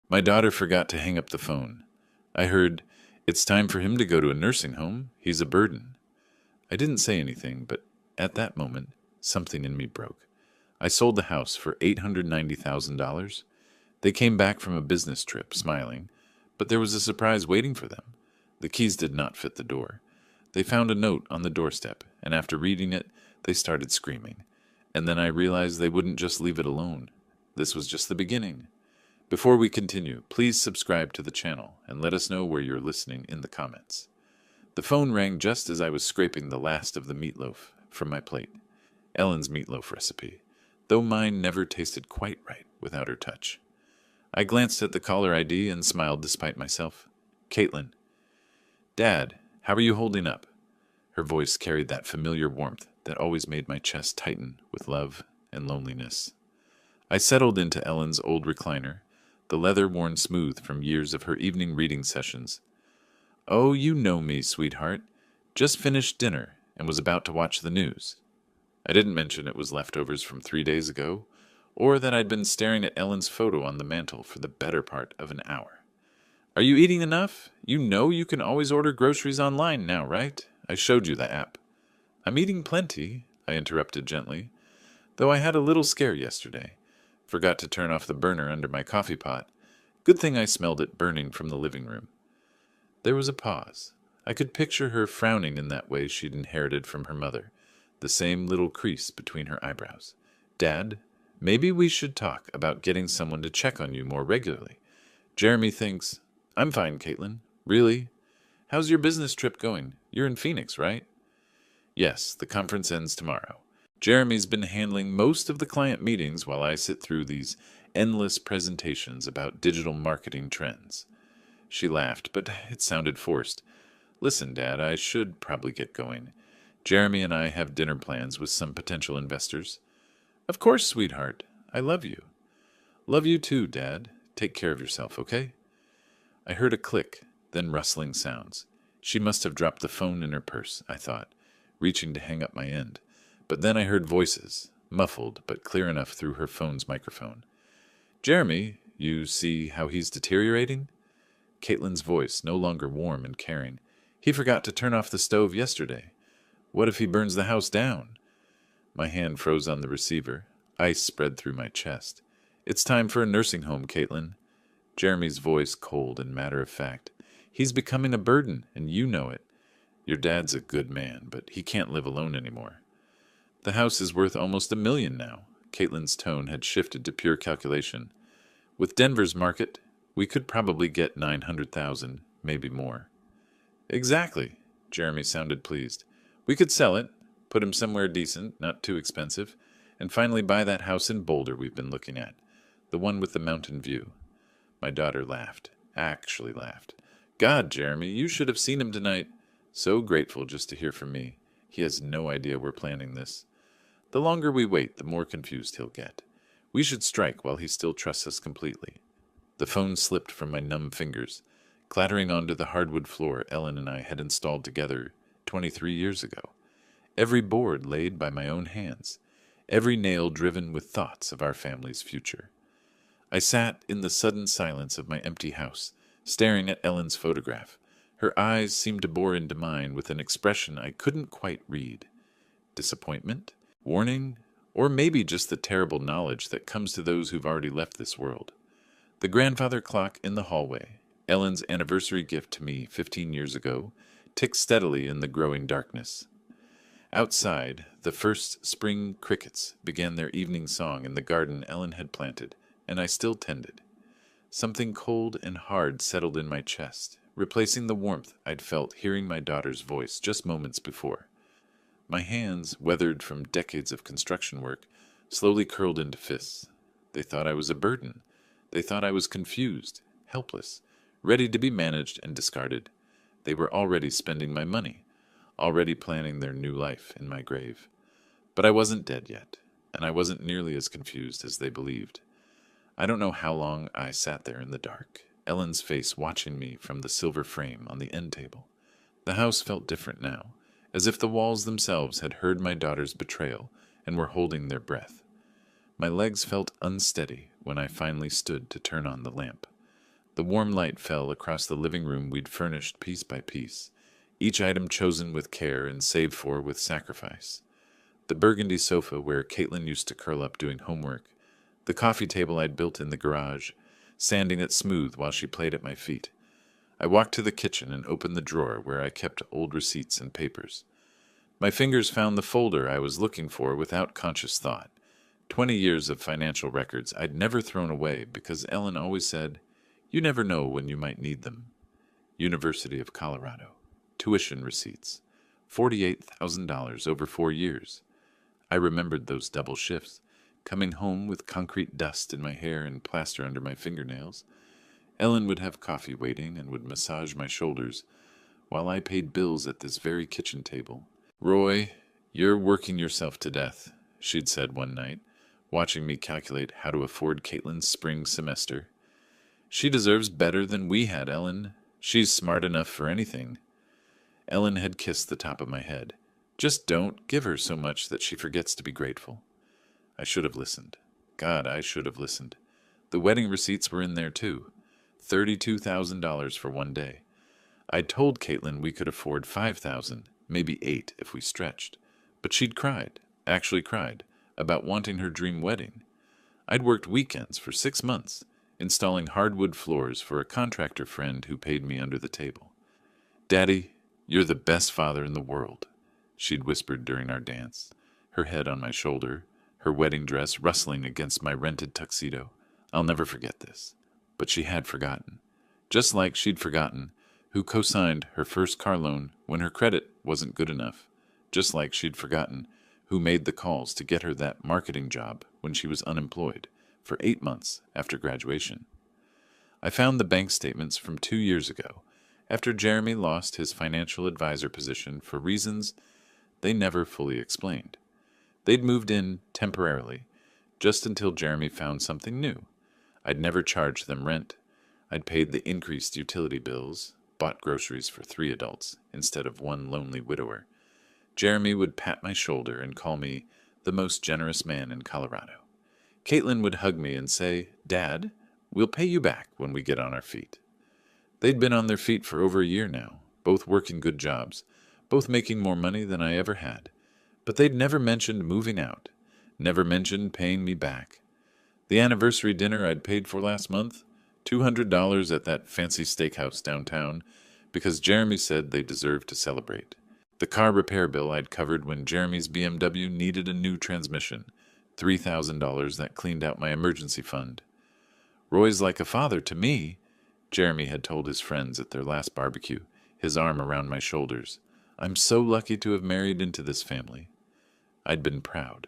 My daughter forgot to hang up the phone. I heard, "It's time for him to go to a nursing home. He's a burden." I didn't say anything, but at that moment, something in me broke. I sold the house for $890,000. They came back from a business trip, smiling, but there was a surprise waiting for them. The keys did not fit the door. They found a note on the doorstep, and after reading it, they started screaming. And then I realized they wouldn't just leave it alone. This was just the beginning. Before we continue, please subscribe to the channel and let us know where you're listening in the comments. The phone rang just as I was scraping the last of the meatloaf from my plate. Ellen's meatloaf recipe, though mine never tasted quite right without her touch. I glanced at the caller ID and smiled despite myself. Caitlin. "Dad, how are you holding up?" Her voice carried that familiar warmth that always made my chest tighten with love and loneliness. I settled into Ellen's old recliner, the leather worn smooth from years of her evening reading sessions. "Oh, you know me, sweetheart. Just finished dinner and was about to watch the news." I didn't mention it was leftovers from 3 days ago, or that I'd been staring at Ellen's photo on the mantel for the better part of an hour. "Are you eating enough? You know you can always order groceries online now, right? I showed you the app." "I'm eating plenty," I interrupted gently, "though I had a little scare yesterday. Forgot to turn off the burner under my coffee pot. Good thing I smelled it burning from the living room." There was a pause. I could picture her frowning in that way she'd inherited from her mother, the same little crease between her eyebrows. "Dad, maybe we should talk about getting someone to check on you more regularly. Jeremy thinks—" "I'm fine, Caitlin. Really? How's your business trip going? You're in Phoenix, right?" "Yes, the conference ends tomorrow. Jeremy's been handling most of the client meetings while I sit through these endless presentations about digital marketing trends." She laughed, but it sounded forced. "Listen, Dad, I should probably get going. Jeremy and I have dinner plans with some potential investors." "Of course, sweetheart. I love you." "Love you too, Dad. Take care of yourself, okay?" I heard a click, then rustling sounds. She must have dropped the phone in her purse, I thought, reaching to hang up my end. But then I heard voices, muffled but clear enough through her phone's microphone. "Jeremy, you see how he's deteriorating?" Caitlin's voice, no longer warm and caring. "He forgot to turn off the stove yesterday. What if he burns the house down?" My hand froze on the receiver. Ice spread through my chest. "It's time for a nursing home, Caitlin." Jeremy's voice cold and matter-of-fact. "He's becoming a burden, and you know it. Your dad's a good man, but he can't live alone anymore." "The house is worth almost $1 million now." Caitlin's tone had shifted to pure calculation. "With Denver's market, we could probably get 900,000, maybe more." "Exactly." Jeremy sounded pleased. "We could sell it, put him somewhere decent, not too expensive, and finally buy that house in Boulder we've been looking at, the one with the mountain view." My daughter laughed, actually laughed. "God, Jeremy, you should have seen him tonight. So grateful just to hear from me. He has no idea we're planning this. The longer we wait, the more confused he'll get. We should strike while he still trusts us completely." The phone slipped from my numb fingers, clattering onto the hardwood floor Ellen and I had installed together 23 years ago. Every board laid by my own hands, every nail driven with thoughts of our family's future. I sat in the sudden silence of my empty house, staring at Ellen's photograph. Her eyes seemed to bore into mine with an expression I couldn't quite read. Disappointment? Warning? Or maybe just the terrible knowledge that comes to those who've already left this world. The grandfather clock in the hallway, Ellen's anniversary gift to me 15 years ago, ticked steadily in the growing darkness. Outside, the first spring crickets began their evening song in the garden Ellen had planted, and I still tended. Something cold and hard settled in my chest, replacing the warmth I'd felt hearing my daughter's voice just moments before. My hands, weathered from decades of construction work, slowly curled into fists. They thought I was a burden. They thought I was confused, helpless, ready to be managed and discarded. They were already spending my money, already planning their new life in my grave. But I wasn't dead yet, and I wasn't nearly as confused as they believed. I don't know how long I sat there in the dark, Ellen's face watching me from the silver frame on the end table. The house felt different now, as if the walls themselves had heard my daughter's betrayal and were holding their breath. My legs felt unsteady when I finally stood to turn on the lamp. The warm light fell across the living room we'd furnished piece by piece, each item chosen with care and saved for with sacrifice. The burgundy sofa where Caitlin used to curl up doing homework, the coffee table I'd built in the garage, sanding it smooth while she played at my feet. I walked to the kitchen and opened the drawer where I kept old receipts and papers. My fingers found the folder I was looking for without conscious thought. 20 years of financial records I'd never thrown away because Ellen always said, "You never know when you might need them." University of Colorado. Tuition receipts. $48,000 over 4 years. I remembered those double shifts, coming home with concrete dust in my hair and plaster under my fingernails. Ellen would have coffee waiting and would massage my shoulders while I paid bills at this very kitchen table. "Roy, you're working yourself to death," she'd said one night, watching me calculate how to afford Caitlin's spring semester. "She deserves better than we had, Ellen. She's smart enough for anything." Ellen had kissed the top of my head. "Just don't give her so much that she forgets to be grateful." I should have listened. God, I should have listened. The wedding receipts were in there too. $32,000 for one day. I'd told Caitlin we could afford 5,000, maybe 8 if we stretched. But she'd cried, actually cried, about wanting her dream wedding. I'd worked weekends for 6 months, installing hardwood floors for a contractor friend who paid me under the table. "Daddy, you're the best father in the world," she'd whispered during our dance, her head on my shoulder, her wedding dress rustling against my rented tuxedo. I'll never forget this. But she had forgotten. Just like she'd forgotten who co-signed her first car loan when her credit wasn't good enough. Just like she'd forgotten who made the calls to get her that marketing job when she was unemployed for 8 months after graduation. I found the bank statements from 2 years ago, after Jeremy lost his financial advisor position for reasons they never fully explained. They'd moved in temporarily, just until Jeremy found something new. I'd never charged them rent. I'd paid the increased utility bills, bought groceries for 3 adults instead of one lonely widower. Jeremy would pat my shoulder and call me the most generous man in Colorado. Caitlin would hug me and say, "Dad, we'll pay you back when we get on our feet." They'd been on their feet for over a year now, both working good jobs, both making more money than I ever had. But they'd never mentioned moving out, never mentioned paying me back. The anniversary dinner I'd paid for last month, $200 at that fancy steakhouse downtown, because Jeremy said they deserved to celebrate. The car repair bill I'd covered when Jeremy's BMW needed a new transmission, $3,000 that cleaned out my emergency fund. "Roy's like a father to me," Jeremy had told his friends at their last barbecue, his arm around my shoulders. "I'm so lucky to have married into this family." I'd been proud,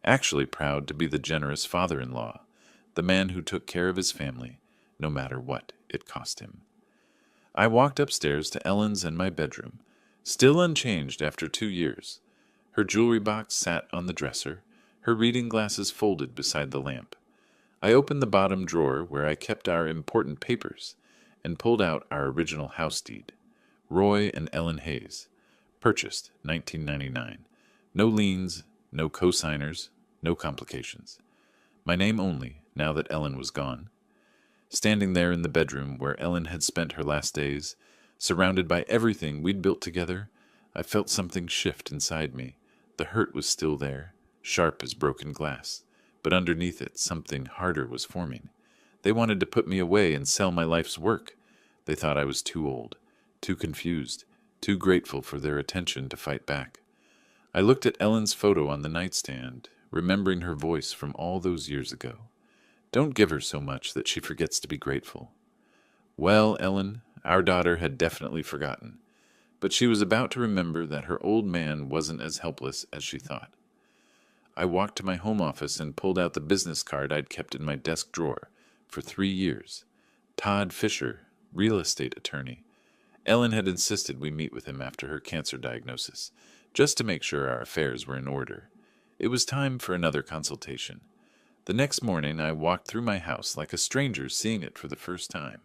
actually proud to be the generous father-in-law, the man who took care of his family, no matter what it cost him. I walked upstairs to Ellen's and my bedroom, still unchanged after 2 years. Her jewelry box sat on the dresser, her reading glasses folded beside the lamp. I opened the bottom drawer where I kept our important papers and pulled out our original house deed. Roy and Ellen Hayes. Purchased 1999. No liens, no co-signers, no complications. My name only, now that Ellen was gone. Standing there in the bedroom where Ellen had spent her last days, surrounded by everything we'd built together, I felt something shift inside me. The hurt was still there, sharp as broken glass, but underneath it something harder was forming. They wanted to put me away and sell my life's work. They thought I was too old, too confused, too grateful for their attention to fight back. I looked at Ellen's photo on the nightstand, remembering her voice from all those years ago. "Don't give her so much that she forgets to be grateful." Well, Ellen, our daughter had definitely forgotten, but she was about to remember that her old man wasn't as helpless as she thought. I walked to my home office and pulled out the business card I'd kept in my desk drawer for 3 years. Todd Fisher, real estate attorney. Ellen had insisted we meet with him after her cancer diagnosis, just to make sure our affairs were in order. It was time for another consultation. The next morning I walked through my house like a stranger seeing it for the first time.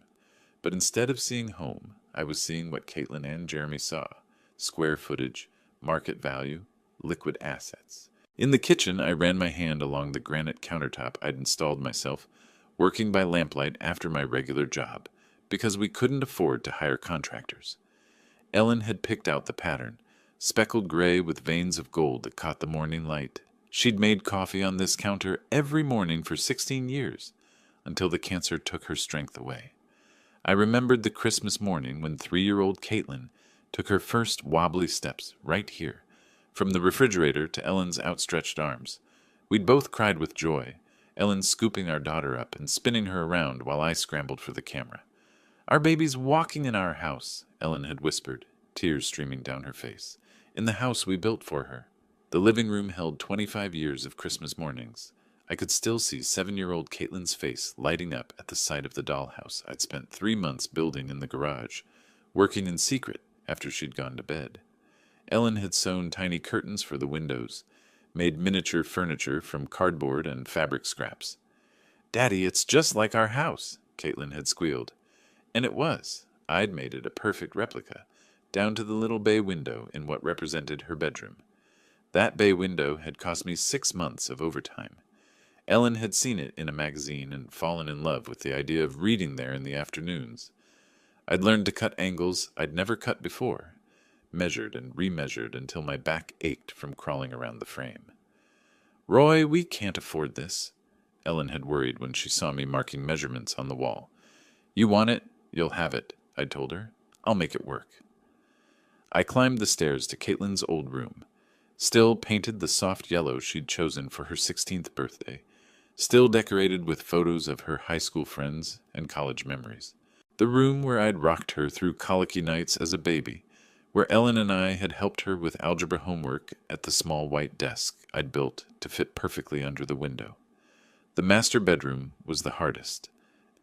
But instead of seeing home, I was seeing what Caitlin and Jeremy saw: square footage, market value, liquid assets. In the kitchen, I ran my hand along the granite countertop I'd installed myself, working by lamplight after my regular job, because we couldn't afford to hire contractors. Ellen had picked out the pattern, speckled gray with veins of gold that caught the morning light. She'd made coffee on this counter every morning for 16 years, until the cancer took her strength away. I remembered the Christmas morning when 3-year-old Caitlin took her first wobbly steps right here, from the refrigerator to Ellen's outstretched arms. We'd both cried with joy, Ellen scooping our daughter up and spinning her around while I scrambled for the camera. "Our baby's walking in our house," Ellen had whispered, tears streaming down her face, "in the house we built for her." The living room held 25 years of Christmas mornings. I could still see 7-year-old Caitlin's face lighting up at the sight of the dollhouse I'd spent 3 months building in the garage, working in secret after she'd gone to bed. Ellen had sewn tiny curtains for the windows, made miniature furniture from cardboard and fabric scraps. "Daddy, it's just like our house," Caitlin had squealed. And it was. I'd made it a perfect replica, down to the little bay window in what represented her bedroom. That bay window had cost me 6 months of overtime. Ellen had seen it in a magazine and fallen in love with the idea of reading there in the afternoons. I'd learned to cut angles I'd never cut before, measured and remeasured until my back ached from crawling around the frame. "Roy, we can't afford this," Ellen had worried when she saw me marking measurements on the wall. "You want it, you'll have it," I'd told her. "I'll make it work." I climbed the stairs to Caitlin's old room, still painted the soft yellow she'd chosen for her 16th birthday, still decorated with photos of her high school friends and college memories. The room where I'd rocked her through colicky nights as a baby, where Ellen and I had helped her with algebra homework at the small white desk I'd built to fit perfectly under the window. The master bedroom was the hardest.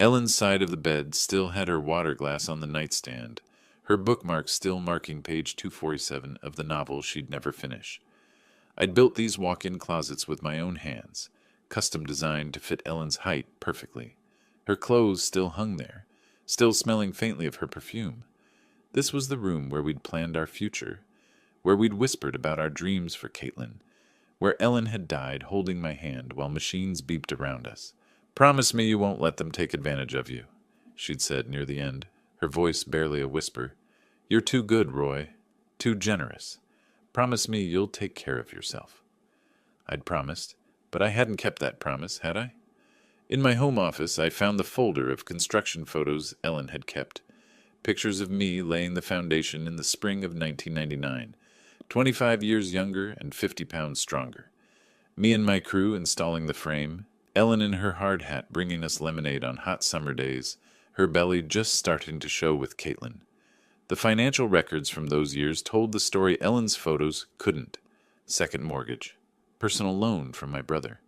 Ellen's side of the bed still had her water glass on the nightstand, her bookmarks still marking page 247 of the novel she'd never finish. I'd built these walk-in closets with my own hands, custom designed to fit Ellen's height perfectly. Her clothes still hung there, still smelling faintly of her perfume. This was the room where we'd planned our future, where we'd whispered about our dreams for Caitlin, where Ellen had died holding my hand while machines beeped around us. "Promise me you won't let them take advantage of you," she'd said near the end, her voice barely a whisper. "You're too good, Roy. Too generous. Promise me you'll take care of yourself." I'd promised, but I hadn't kept that promise, had I? In my home office, I found the folder of construction photos Ellen had kept. Pictures of me laying the foundation in the spring of 1999, 25 years younger and 50 pounds stronger. Me and my crew installing the frame, Ellen in her hard hat bringing us lemonade on hot summer days, her belly just starting to show with Caitlin. The financial records from those years told the story Ellen's photos couldn't. Second mortgage. Personal loan from my brother.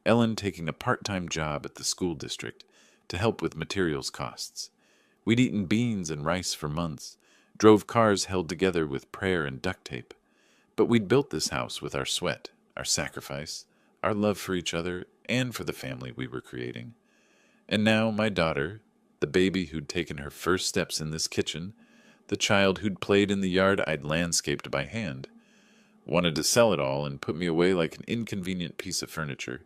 Ellen taking a part-time job at the school district to help with materials costs. We'd eaten beans and rice for months, drove cars held together with prayer and duct tape. But we'd built this house with our sweat, our sacrifice, our love for each other, and for the family we were creating. And now my daughter, the baby who'd taken her first steps in this kitchen, the child who'd played in the yard I'd landscaped by hand, wanted to sell it all and put me away like an inconvenient piece of furniture.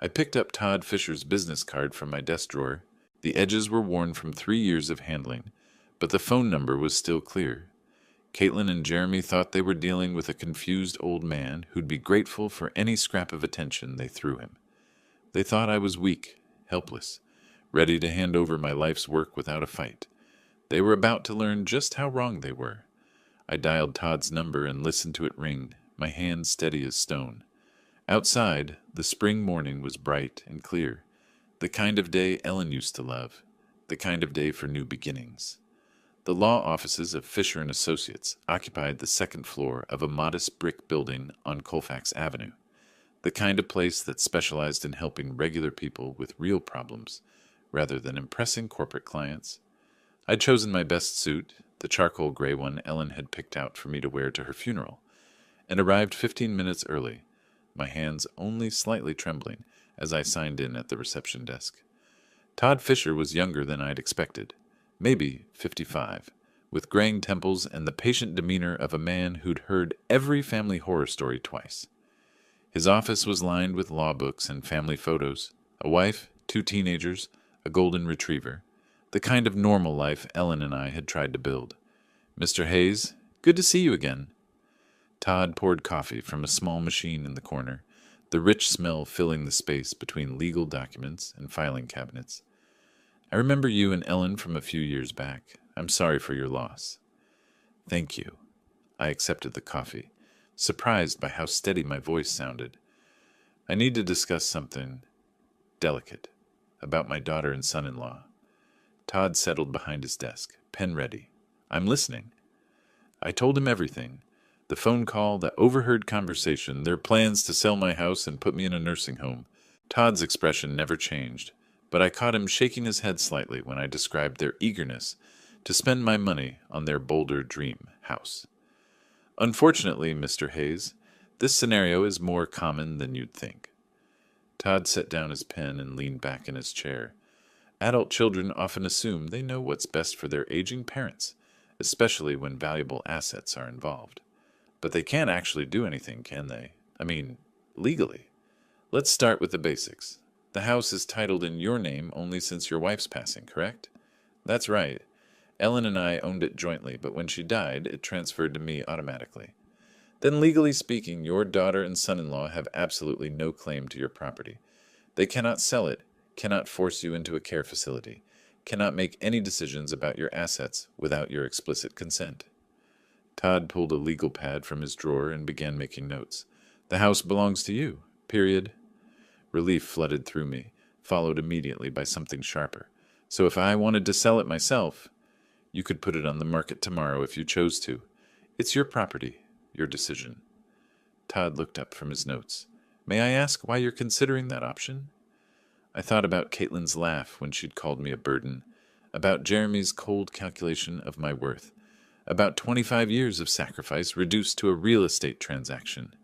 I picked up Todd Fisher's business card from my desk drawer. The edges were worn from 3 years of handling, but the phone number was still clear. Caitlin and Jeremy thought they were dealing with a confused old man who'd be grateful for any scrap of attention they threw him. They thought I was weak, helpless, ready to hand over my life's work without a fight. They were about to learn just how wrong they were. I dialed Todd's number and listened to it ring, my hand steady as stone. Outside, the spring morning was bright and clear, the kind of day Ellen used to love, the kind of day for new beginnings. The law offices of Fisher and Associates occupied the second floor of a modest brick building on Colfax Avenue, the kind of place that specialized in helping regular people with real problems rather than impressing corporate clients. I'd chosen my best suit, the charcoal gray one Ellen had picked out for me to wear to her funeral, and arrived 15 minutes early, my hands only slightly trembling as I signed in at the reception desk. Todd Fisher was younger than I'd expected, maybe 55, with graying temples and the patient demeanor of a man who'd heard every family horror story twice. His office was lined with law books and family photos, a wife, 2 teenagers, a golden retriever. The kind of normal life Ellen and I had tried to build. "Mr. Hayes, good to see you again." Todd poured coffee from a small machine in the corner, the rich smell filling the space between legal documents and filing cabinets. "I remember you and Ellen from a few years back. I'm sorry for your loss." "Thank you." I accepted the coffee, surprised by how steady my voice sounded. "I need to discuss something delicate about my daughter and son-in-law." Todd settled behind his desk, pen ready. "I'm listening." I told him everything. The phone call, the overheard conversation, their plans to sell my house and put me in a nursing home. Todd's expression never changed, but I caught him shaking his head slightly when I described their eagerness to spend my money on their Boulder dream house. "Unfortunately, Mr. Hayes, this scenario is more common than you'd think." Todd set down his pen and leaned back in his chair. "Adult children often assume they know what's best for their aging parents, especially when valuable assets are involved. But they can't actually do anything, can they? I mean, legally. Let's start with the basics. The house is titled in your name only since your wife's passing, correct?" "That's right. Ellen and I owned it jointly, but when she died, it transferred to me automatically." "Then legally speaking, your daughter and son-in-law have absolutely no claim to your property. They cannot sell it, cannot force you into a care facility, cannot make any decisions about your assets without your explicit consent." Todd pulled a legal pad from his drawer and began making notes. "The house belongs to you, period." Relief flooded through me, followed immediately by something sharper. "So if I wanted to sell it myself, you could put it on the market tomorrow if you chose to. It's your property, your decision." Todd looked up from his notes. "May I ask why you're considering that option?" I thought about Caitlin's laugh when she'd called me a burden, about Jeremy's cold calculation of my worth, about 25 years of sacrifice reduced to a real estate transaction.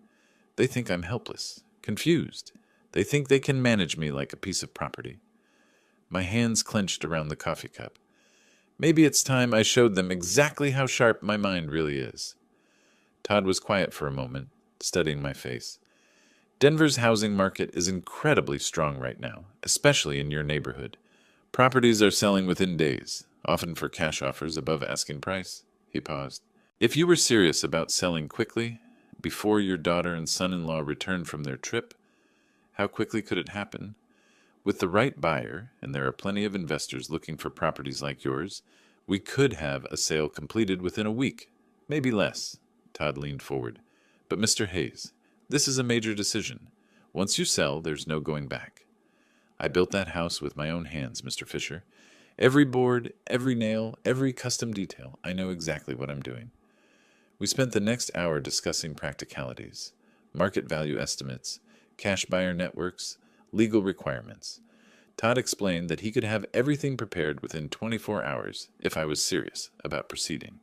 They think I'm helpless, confused. They think they can manage me like a piece of property. My hands clenched around the coffee cup. Maybe it's time I showed them exactly how sharp my mind really is. Todd was quiet for a moment, studying my face. "Denver's housing market is incredibly strong right now, especially in your neighborhood. Properties are selling within days, often for cash offers above asking price." He paused. "If you were serious about selling quickly, before your daughter and son-in-law return from their trip, how quickly could it happen? With the right buyer, and there are plenty of investors looking for properties like yours, we could have a sale completed within a week, maybe less." Todd leaned forward. "But Mr. Hayes, this is a major decision. Once you sell, there's no going back. I built that house with my own hands, Mr. Fisher. Every board, every nail, every custom detail, I know exactly what I'm doing." We spent the next hour discussing practicalities, market value estimates, cash buyer networks, legal requirements. Todd explained that he could have everything prepared within 24 hours if I was serious about proceeding.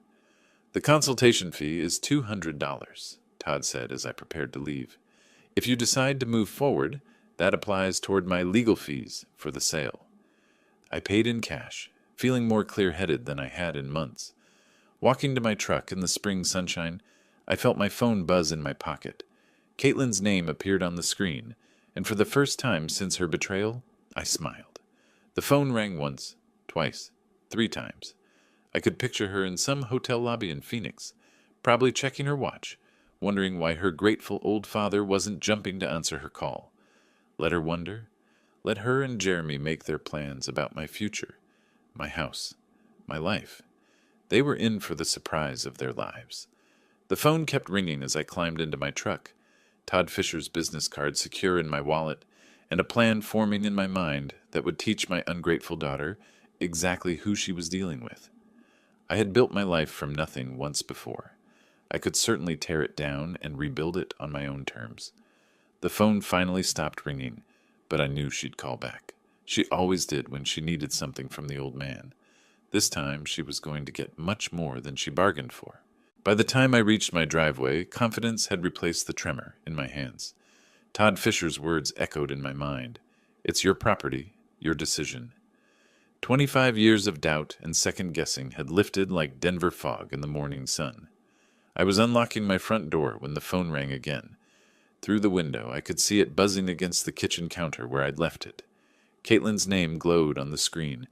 "The consultation fee is $200, Todd said as I prepared to leave. "If you decide to move forward, that applies toward my legal fees for the sale." I paid in cash, feeling more clear-headed than I had in months. Walking to my truck in the spring sunshine, I felt my phone buzz in my pocket. Caitlin's name appeared on the screen, and for the first time since her betrayal, I smiled. The phone rang once, twice, 3 times. I could picture her in some hotel lobby in Phoenix, probably checking her watch, wondering why her grateful old father wasn't jumping to answer her call. Let her wonder. Let her and Jeremy make their plans about my future, my house, my life. They were in for the surprise of their lives. The phone kept ringing as I climbed into my truck, Todd Fisher's business card secure in my wallet, and a plan forming in my mind that would teach my ungrateful daughter exactly who she was dealing with. I had built my life from nothing once before. I could certainly tear it down and rebuild it on my own terms. The phone finally stopped ringing, but I knew she'd call back. She always did when she needed something from the old man. This time she was going to get much more than she bargained for. By the time I reached my driveway, confidence had replaced the tremor in my hands. Todd Fisher's words echoed in my mind. "It's your property, your decision." 25 years of doubt and second-guessing had lifted like Denver fog in the morning sun. I was unlocking my front door when the phone rang again. Through the window, I could see it buzzing against the kitchen counter where I'd left it. Caitlin's name glowed on the screen,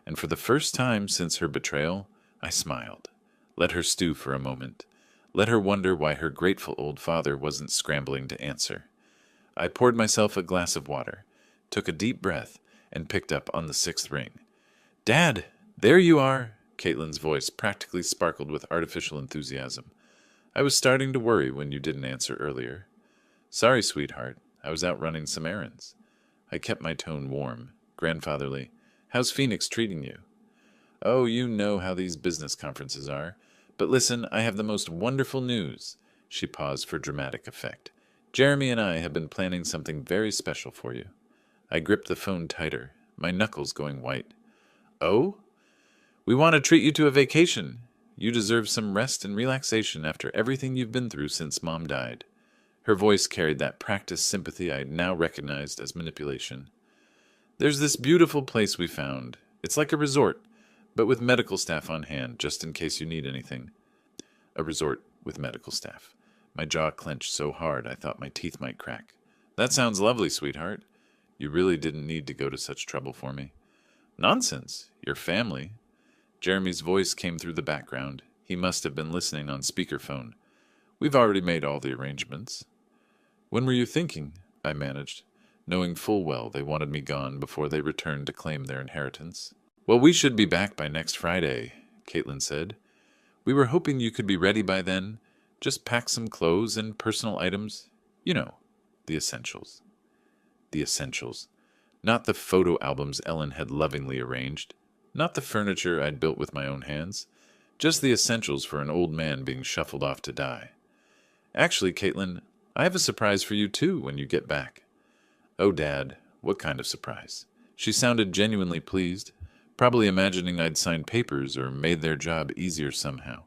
and for the first time since her betrayal, I smiled. Let her stew for a moment. Let her wonder why her grateful old father wasn't scrambling to answer. I poured myself a glass of water, took a deep breath, and picked up on the sixth ring. "Dad, there you are!" Caitlin's voice practically sparkled with artificial enthusiasm. "I was starting to worry when you didn't answer earlier." "Sorry, sweetheart. I was out running some errands." I kept my tone warm, grandfatherly. "How's Phoenix treating you?" "Oh, you know how these business conferences are. But listen, I have the most wonderful news." She paused for dramatic effect. "Jeremy and I have been planning something very special for you." I gripped the phone tighter, my knuckles going white. "Oh?" "We want to treat you to a vacation. You deserve some rest and relaxation after everything you've been through since Mom died." Her voice carried that practiced sympathy I now recognized as manipulation. "There's this beautiful place we found. It's like a resort, but with medical staff on hand, just in case you need anything." A resort with medical staff. My jaw clenched so hard I thought my teeth might crack. "That sounds lovely, sweetheart. You really didn't need to go to such trouble for me." "Nonsense. Your family." Jeremy's voice came through the background. He must have been listening on speakerphone. "We've already made all the arrangements." "When were you thinking?" I managed, knowing full well they wanted me gone before they returned to claim their inheritance. "Well, we should be back by next Friday," Caitlin said. "We were hoping you could be ready by then. Just pack some clothes and personal items. You know, the essentials." The essentials. Not the photo albums Ellen had lovingly arranged. Not the furniture I'd built with my own hands. Just the essentials for an old man being shuffled off to die. "Actually, Caitlin, I have a surprise for you too when you get back." "Oh, Dad, what kind of surprise?" She sounded genuinely pleased, probably imagining I'd signed papers or made their job easier somehow.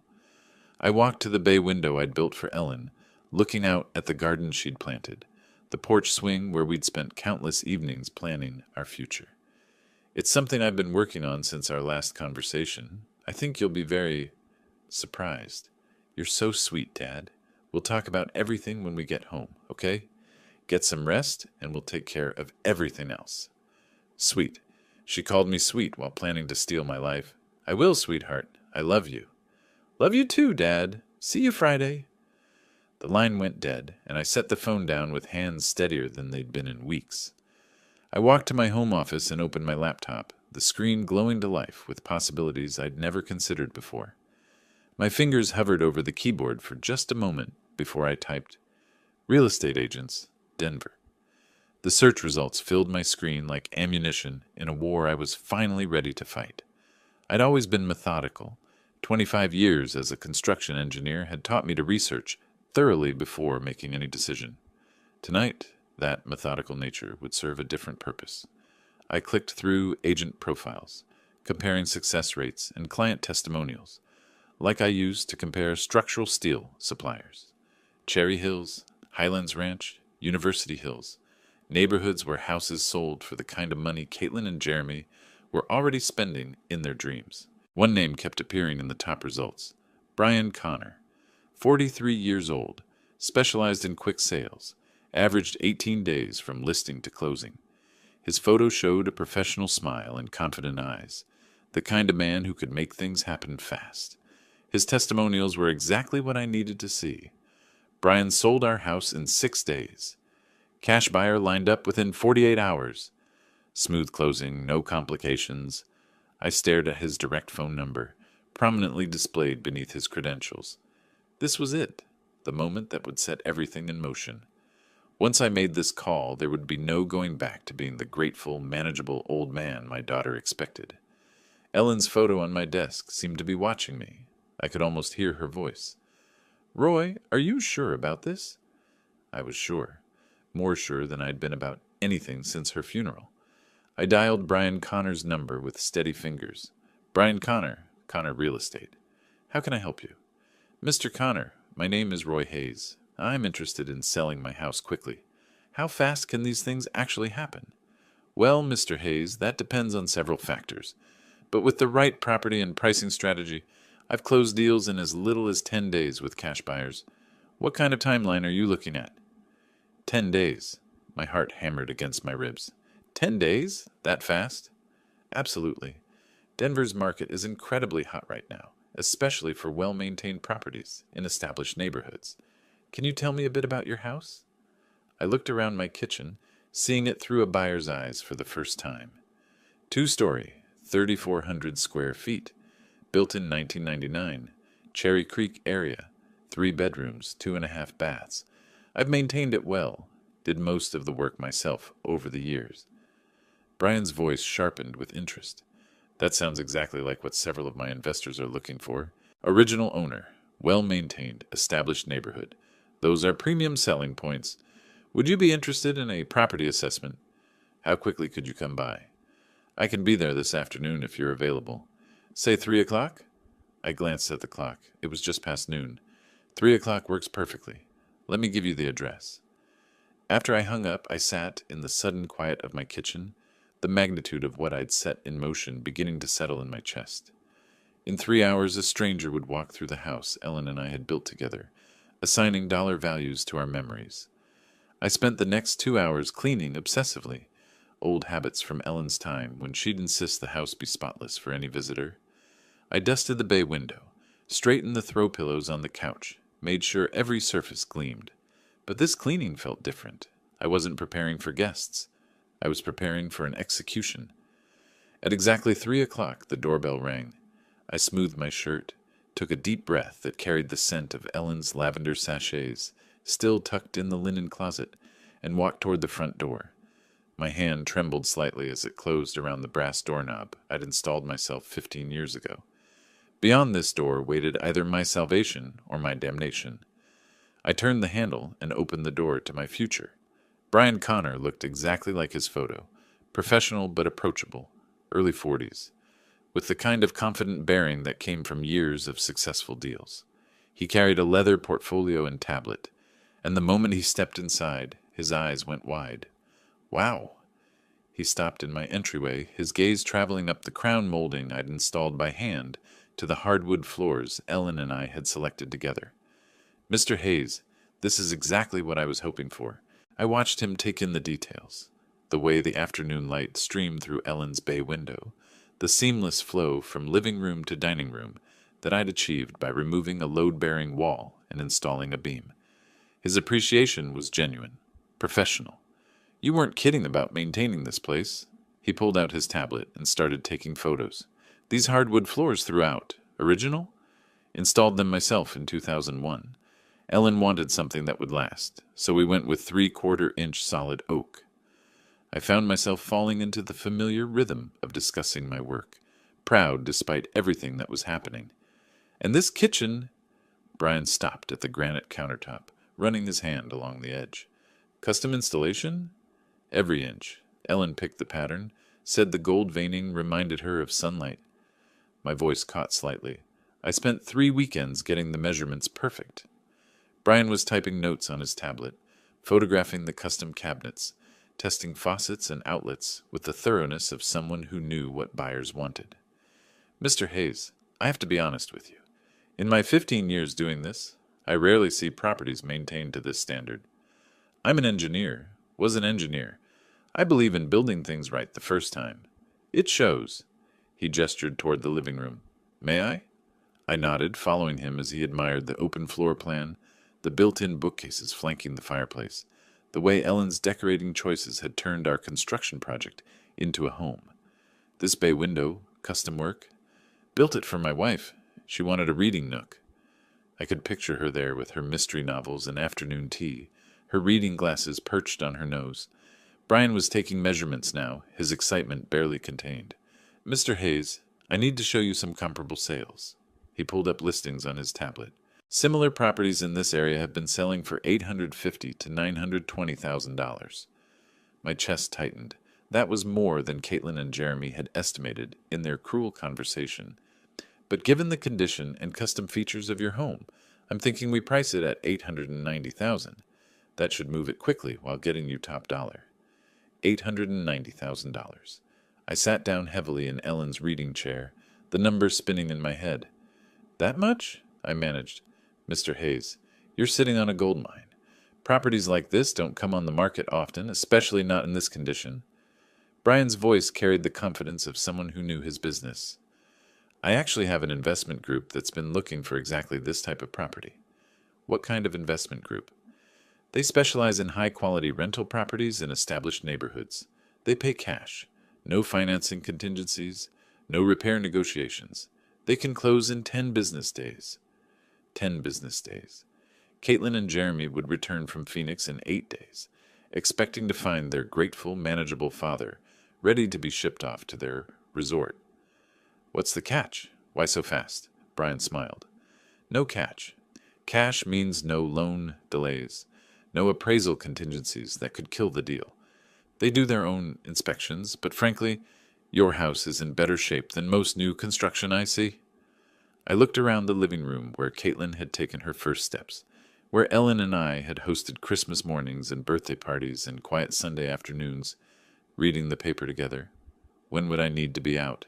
I walked to the bay window I'd built for Ellen, looking out at the garden she'd planted, the porch swing where we'd spent countless evenings planning our future. "It's something I've been working on since our last conversation. I think you'll be very surprised." "You're so sweet, Dad. We'll talk about everything when we get home, okay? Get some rest, and we'll take care of everything else." Sweet. She called me sweet while planning to steal my life. "I will, sweetheart. I love you." "Love you too, Dad. See you Friday." The line went dead, and I set the phone down with hands steadier than they'd been in weeks. I walked to my home office and opened my laptop, the screen glowing to life with possibilities I'd never considered before. My fingers hovered over the keyboard for just a moment before I typed, "Real estate agents, Denver." The search results filled my screen like ammunition in a war I was finally ready to fight. I'd always been methodical. 25 years as a construction engineer had taught me to research thoroughly before making any decision. Tonight, that methodical nature would serve a different purpose. I clicked through agent profiles, comparing success rates and client testimonials, like I used to compare structural steel suppliers. Cherry Hills, Highlands Ranch, University Hills, neighborhoods where houses sold for the kind of money Caitlin and Jeremy were already spending in their dreams. One name kept appearing in the top results: Brian Connor, 43 years old, specialized in quick sales, averaged 18 days from listing to closing. His photo showed a professional smile and confident eyes, the kind of man who could make things happen fast. His testimonials were exactly what I needed to see. Brian sold our house in 6 days. Cash buyer lined up within 48 hours. Smooth closing, no complications. I stared at his direct phone number, prominently displayed beneath his credentials. This was it, the moment that would set everything in motion. Once I made this call, there would be no going back to being the grateful, manageable old man my daughter expected. Ellen's photo on my desk seemed to be watching me. I could almost hear her voice. "Roy, are you sure about this?" I was sure. More sure than I'd been about anything since her funeral. I dialed Brian Connor's number with steady fingers. "Brian Connor, Connor Real Estate. How can I help you?" "Mr. Connor, my name is Roy Hayes. I'm interested in selling my house quickly. How fast can these things actually happen?" "Well, Mr. Hayes, that depends on several factors. But with the right property and pricing strategy, I've closed deals in as little as 10 days with cash buyers. What kind of timeline are you looking at?" 10 days. My heart hammered against my ribs. 10 days? That fast? Absolutely. Denver's market is incredibly hot right now, especially for well-maintained properties in established neighborhoods. Can you tell me a bit about your house? I looked around my kitchen, seeing it through a buyer's eyes for the first time. Two-story, 3,400 square feet, built in 1999, Cherry Creek area, 3 bedrooms, 2.5 baths. I've maintained it well, did most of the work myself over the years. Brian's voice sharpened with interest. That sounds exactly like what several of my investors are looking for. Original owner, well-maintained, established neighborhood. Those are premium selling points. Would you be interested in a property assessment? How quickly could you come by? I can be there this afternoon if you're available. Say 3 o'clock? I glanced at the clock. It was just past noon. 3 o'clock works perfectly. Let me give you the address. After I hung up, I sat in the sudden quiet of my kitchen, the magnitude of what I'd set in motion beginning to settle in my chest. In 3 hours, a stranger would walk through the house Ellen and I had built together, assigning dollar values to our memories. I spent the next 2 hours cleaning obsessively, old habits from Ellen's time when she'd insist the house be spotless for any visitor. I dusted the bay window, straightened the throw pillows on the couch, made sure every surface gleamed. But this cleaning felt different. I wasn't preparing for guests. I was preparing for an execution. At exactly 3 o'clock, the doorbell rang. I smoothed my shirt, took a deep breath that carried the scent of Ellen's lavender sachets, still tucked in the linen closet, and walked toward the front door. My hand trembled slightly as it closed around the brass doorknob I'd installed myself 15 years ago. Beyond this door waited either my salvation or my damnation. I turned the handle and opened the door to my future. Brian Connor looked exactly like his photo, professional but approachable, early 40s, with the kind of confident bearing that came from years of successful deals. He carried a leather portfolio and tablet, and the moment he stepped inside, his eyes went wide. Wow! He stopped in my entryway, his gaze traveling up the crown molding I'd installed by hand to the hardwood floors Ellen and I had selected together. Mr. Hayes, this is exactly what I was hoping for. I watched him take in the details, the way the afternoon light streamed through Ellen's bay window, the seamless flow from living room to dining room that I'd achieved by removing a load-bearing wall and installing a beam. His appreciation was genuine, professional. You weren't kidding about maintaining this place. He pulled out his tablet and started taking photos. These hardwood floors throughout, original? Installed them myself in 2001. Ellen wanted something that would last, so we went with 3/4-inch solid oak. I found myself falling into the familiar rhythm of discussing my work, proud despite everything that was happening. And this kitchen... Brian stopped at the granite countertop, running his hand along the edge. Custom installation? Every inch. Ellen picked the pattern, said the gold veining reminded her of sunlight. My voice caught slightly. I spent 3 weekends getting the measurements perfect. Brian was typing notes on his tablet, photographing the custom cabinets, testing faucets and outlets with the thoroughness of someone who knew what buyers wanted. Mr. Hayes, I have to be honest with you. In my 15 years doing this, I rarely see properties maintained to this standard. I'm an engineer, was an engineer. I believe in building things right the first time. It shows. He gestured toward the living room. May I? I nodded, following him as he admired the open floor plan, the built-in bookcases flanking the fireplace, the way Ellen's decorating choices had turned our construction project into a home. This bay window, custom work. Built it for my wife. She wanted a reading nook. I could picture her there with her mystery novels and afternoon tea, her reading glasses perched on her nose. Brian was taking measurements now, his excitement barely contained. Mr. Hayes, I need to show you some comparable sales. He pulled up listings on his tablet. Similar properties in this area have been selling for $850,000 to $920,000. My chest tightened. That was more than Caitlin and Jeremy had estimated in their cruel conversation. But given the condition and custom features of your home, I'm thinking we price it at $890,000. That should move it quickly while getting you top dollar. $890,000. I sat down heavily in Ellen's reading chair, the numbers spinning in my head. That much? I managed. Mr. Hayes, you're sitting on a gold mine. Properties like this don't come on the market often, especially not in this condition. Brian's voice carried the confidence of someone who knew his business. I actually have an investment group that's been looking for exactly this type of property. What kind of investment group? They specialize in high-quality rental properties in established neighborhoods. They pay cash. No financing contingencies. No repair negotiations. They can close in 10 business days. 10 business days. Caitlin and Jeremy would return from Phoenix in 8 days, expecting to find their grateful, manageable father ready to be shipped off to their resort. What's the catch? Why so fast? Brian smiled. No catch. Cash means no loan delays, no appraisal contingencies that could kill the deal. They do their own inspections, but frankly, your house is in better shape than most new construction I see. I looked around the living room where Caitlin had taken her first steps, where Ellen and I had hosted Christmas mornings and birthday parties and quiet Sunday afternoons, reading the paper together. When would I need to be out?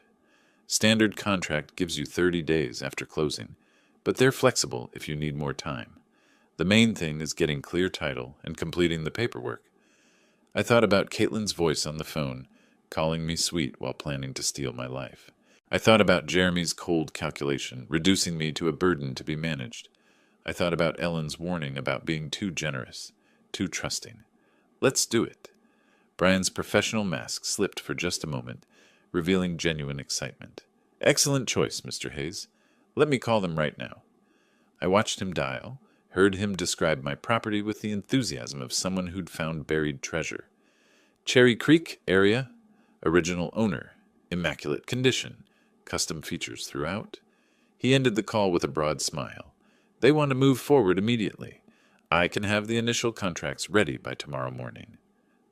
Standard contract gives you 30 days after closing, but they're flexible if you need more time. The main thing is getting clear title and completing the paperwork. I thought about Caitlin's voice on the phone, calling me sweet while planning to steal my life. I thought about Jeremy's cold calculation, reducing me to a burden to be managed. I thought about Ellen's warning about being too generous, too trusting. Let's do it. Brian's professional mask slipped for just a moment, revealing genuine excitement. Excellent choice, Mr. Hayes. Let me call them right now. I watched him dial, heard him describe my property with the enthusiasm of someone who'd found buried treasure. Cherry Creek area, original owner, immaculate condition, custom features throughout. He ended the call with a broad smile. They want to move forward immediately. I can have the initial contracts ready by tomorrow morning.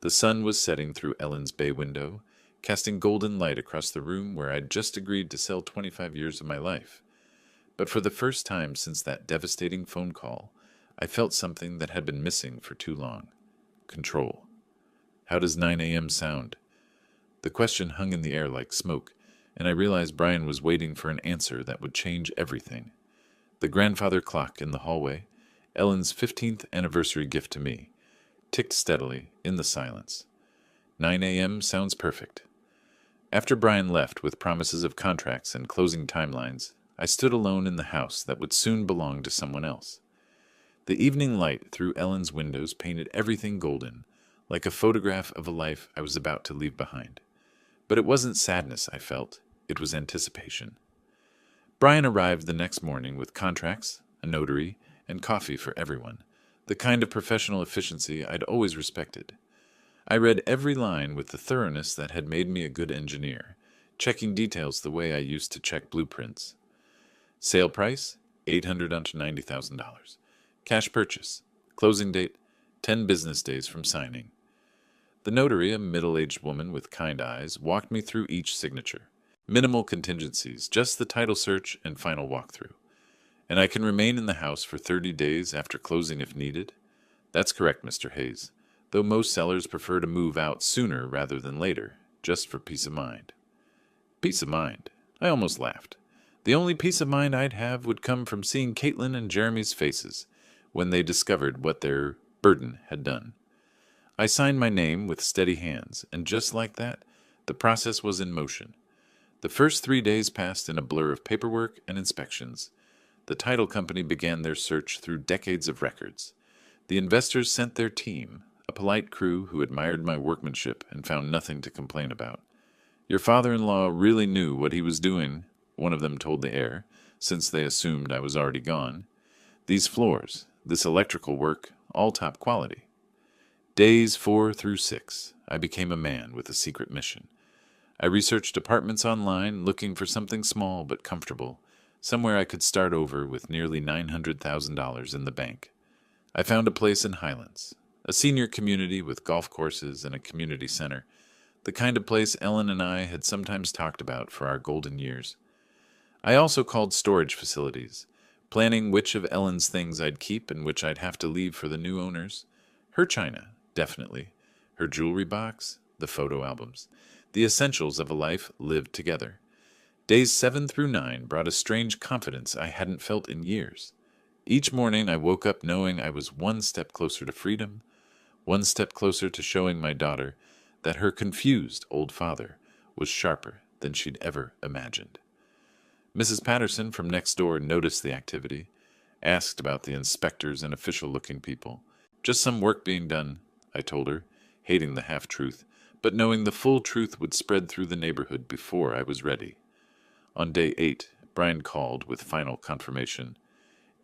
The sun was setting through Ellen's bay window, casting golden light across the room where I'd just agreed to sell 25 years of my life. But for the first time since that devastating phone call, I felt something that had been missing for too long. Control. How does 9 a.m. sound? The question hung in the air like smoke, and I realized Brian was waiting for an answer that would change everything. The grandfather clock in the hallway, Ellen's 15th anniversary gift to me, ticked steadily in the silence. 9 a.m. sounds perfect. After Brian left with promises of contracts and closing timelines, I stood alone in the house that would soon belong to someone else. The evening light through Ellen's windows painted everything golden, like a photograph of a life I was about to leave behind. But it wasn't sadness I felt, it was anticipation. Brian arrived the next morning with contracts, a notary, and coffee for everyone, the kind of professional efficiency I'd always respected. I read every line with the thoroughness that had made me a good engineer, checking details the way I used to check blueprints. Sale price, $800 to $90,000. Cash purchase. Closing date, 10 business days from signing. The notary, a middle-aged woman with kind eyes, walked me through each signature. Minimal contingencies, just the title search and final walkthrough. And I can remain in the house for 30 days after closing if needed? That's correct, Mr. Hayes, though most sellers prefer to move out sooner rather than later, just for peace of mind. Peace of mind? I almost laughed. The only peace of mind I'd have would come from seeing Caitlin and Jeremy's faces when they discovered what their burden had done. I signed my name with steady hands, and just like that, the process was in motion. The first 3 days passed in a blur of paperwork and inspections. The title company began their search through decades of records. The investors sent their team, a polite crew who admired my workmanship and found nothing to complain about. Your father-in-law really knew what he was doing, one of them told the heir, since they assumed I was already gone. These floors, this electrical work, all top quality. Days 4 through 6, I became a man with a secret mission. I researched apartments online, looking for something small but comfortable, somewhere I could start over with nearly $900,000 in the bank. I found a place in Highlands, a senior community with golf courses and a community center, the kind of place Ellen and I had sometimes talked about for our golden years. I also called storage facilities, planning which of Ellen's things I'd keep and which I'd have to leave for the new owners. Her china, definitely. Her jewelry box, the photo albums, the essentials of a life lived together. Days 7 through 9 brought a strange confidence I hadn't felt in years. Each morning I woke up knowing I was one step closer to freedom, one step closer to showing my daughter that her confused old father was sharper than she'd ever imagined. Mrs. Patterson from next door noticed the activity, asked about the inspectors and official-looking people. Just some work being done, I told her, hating the half-truth, but knowing the full truth would spread through the neighborhood before I was ready. On day 8, Brian called with final confirmation.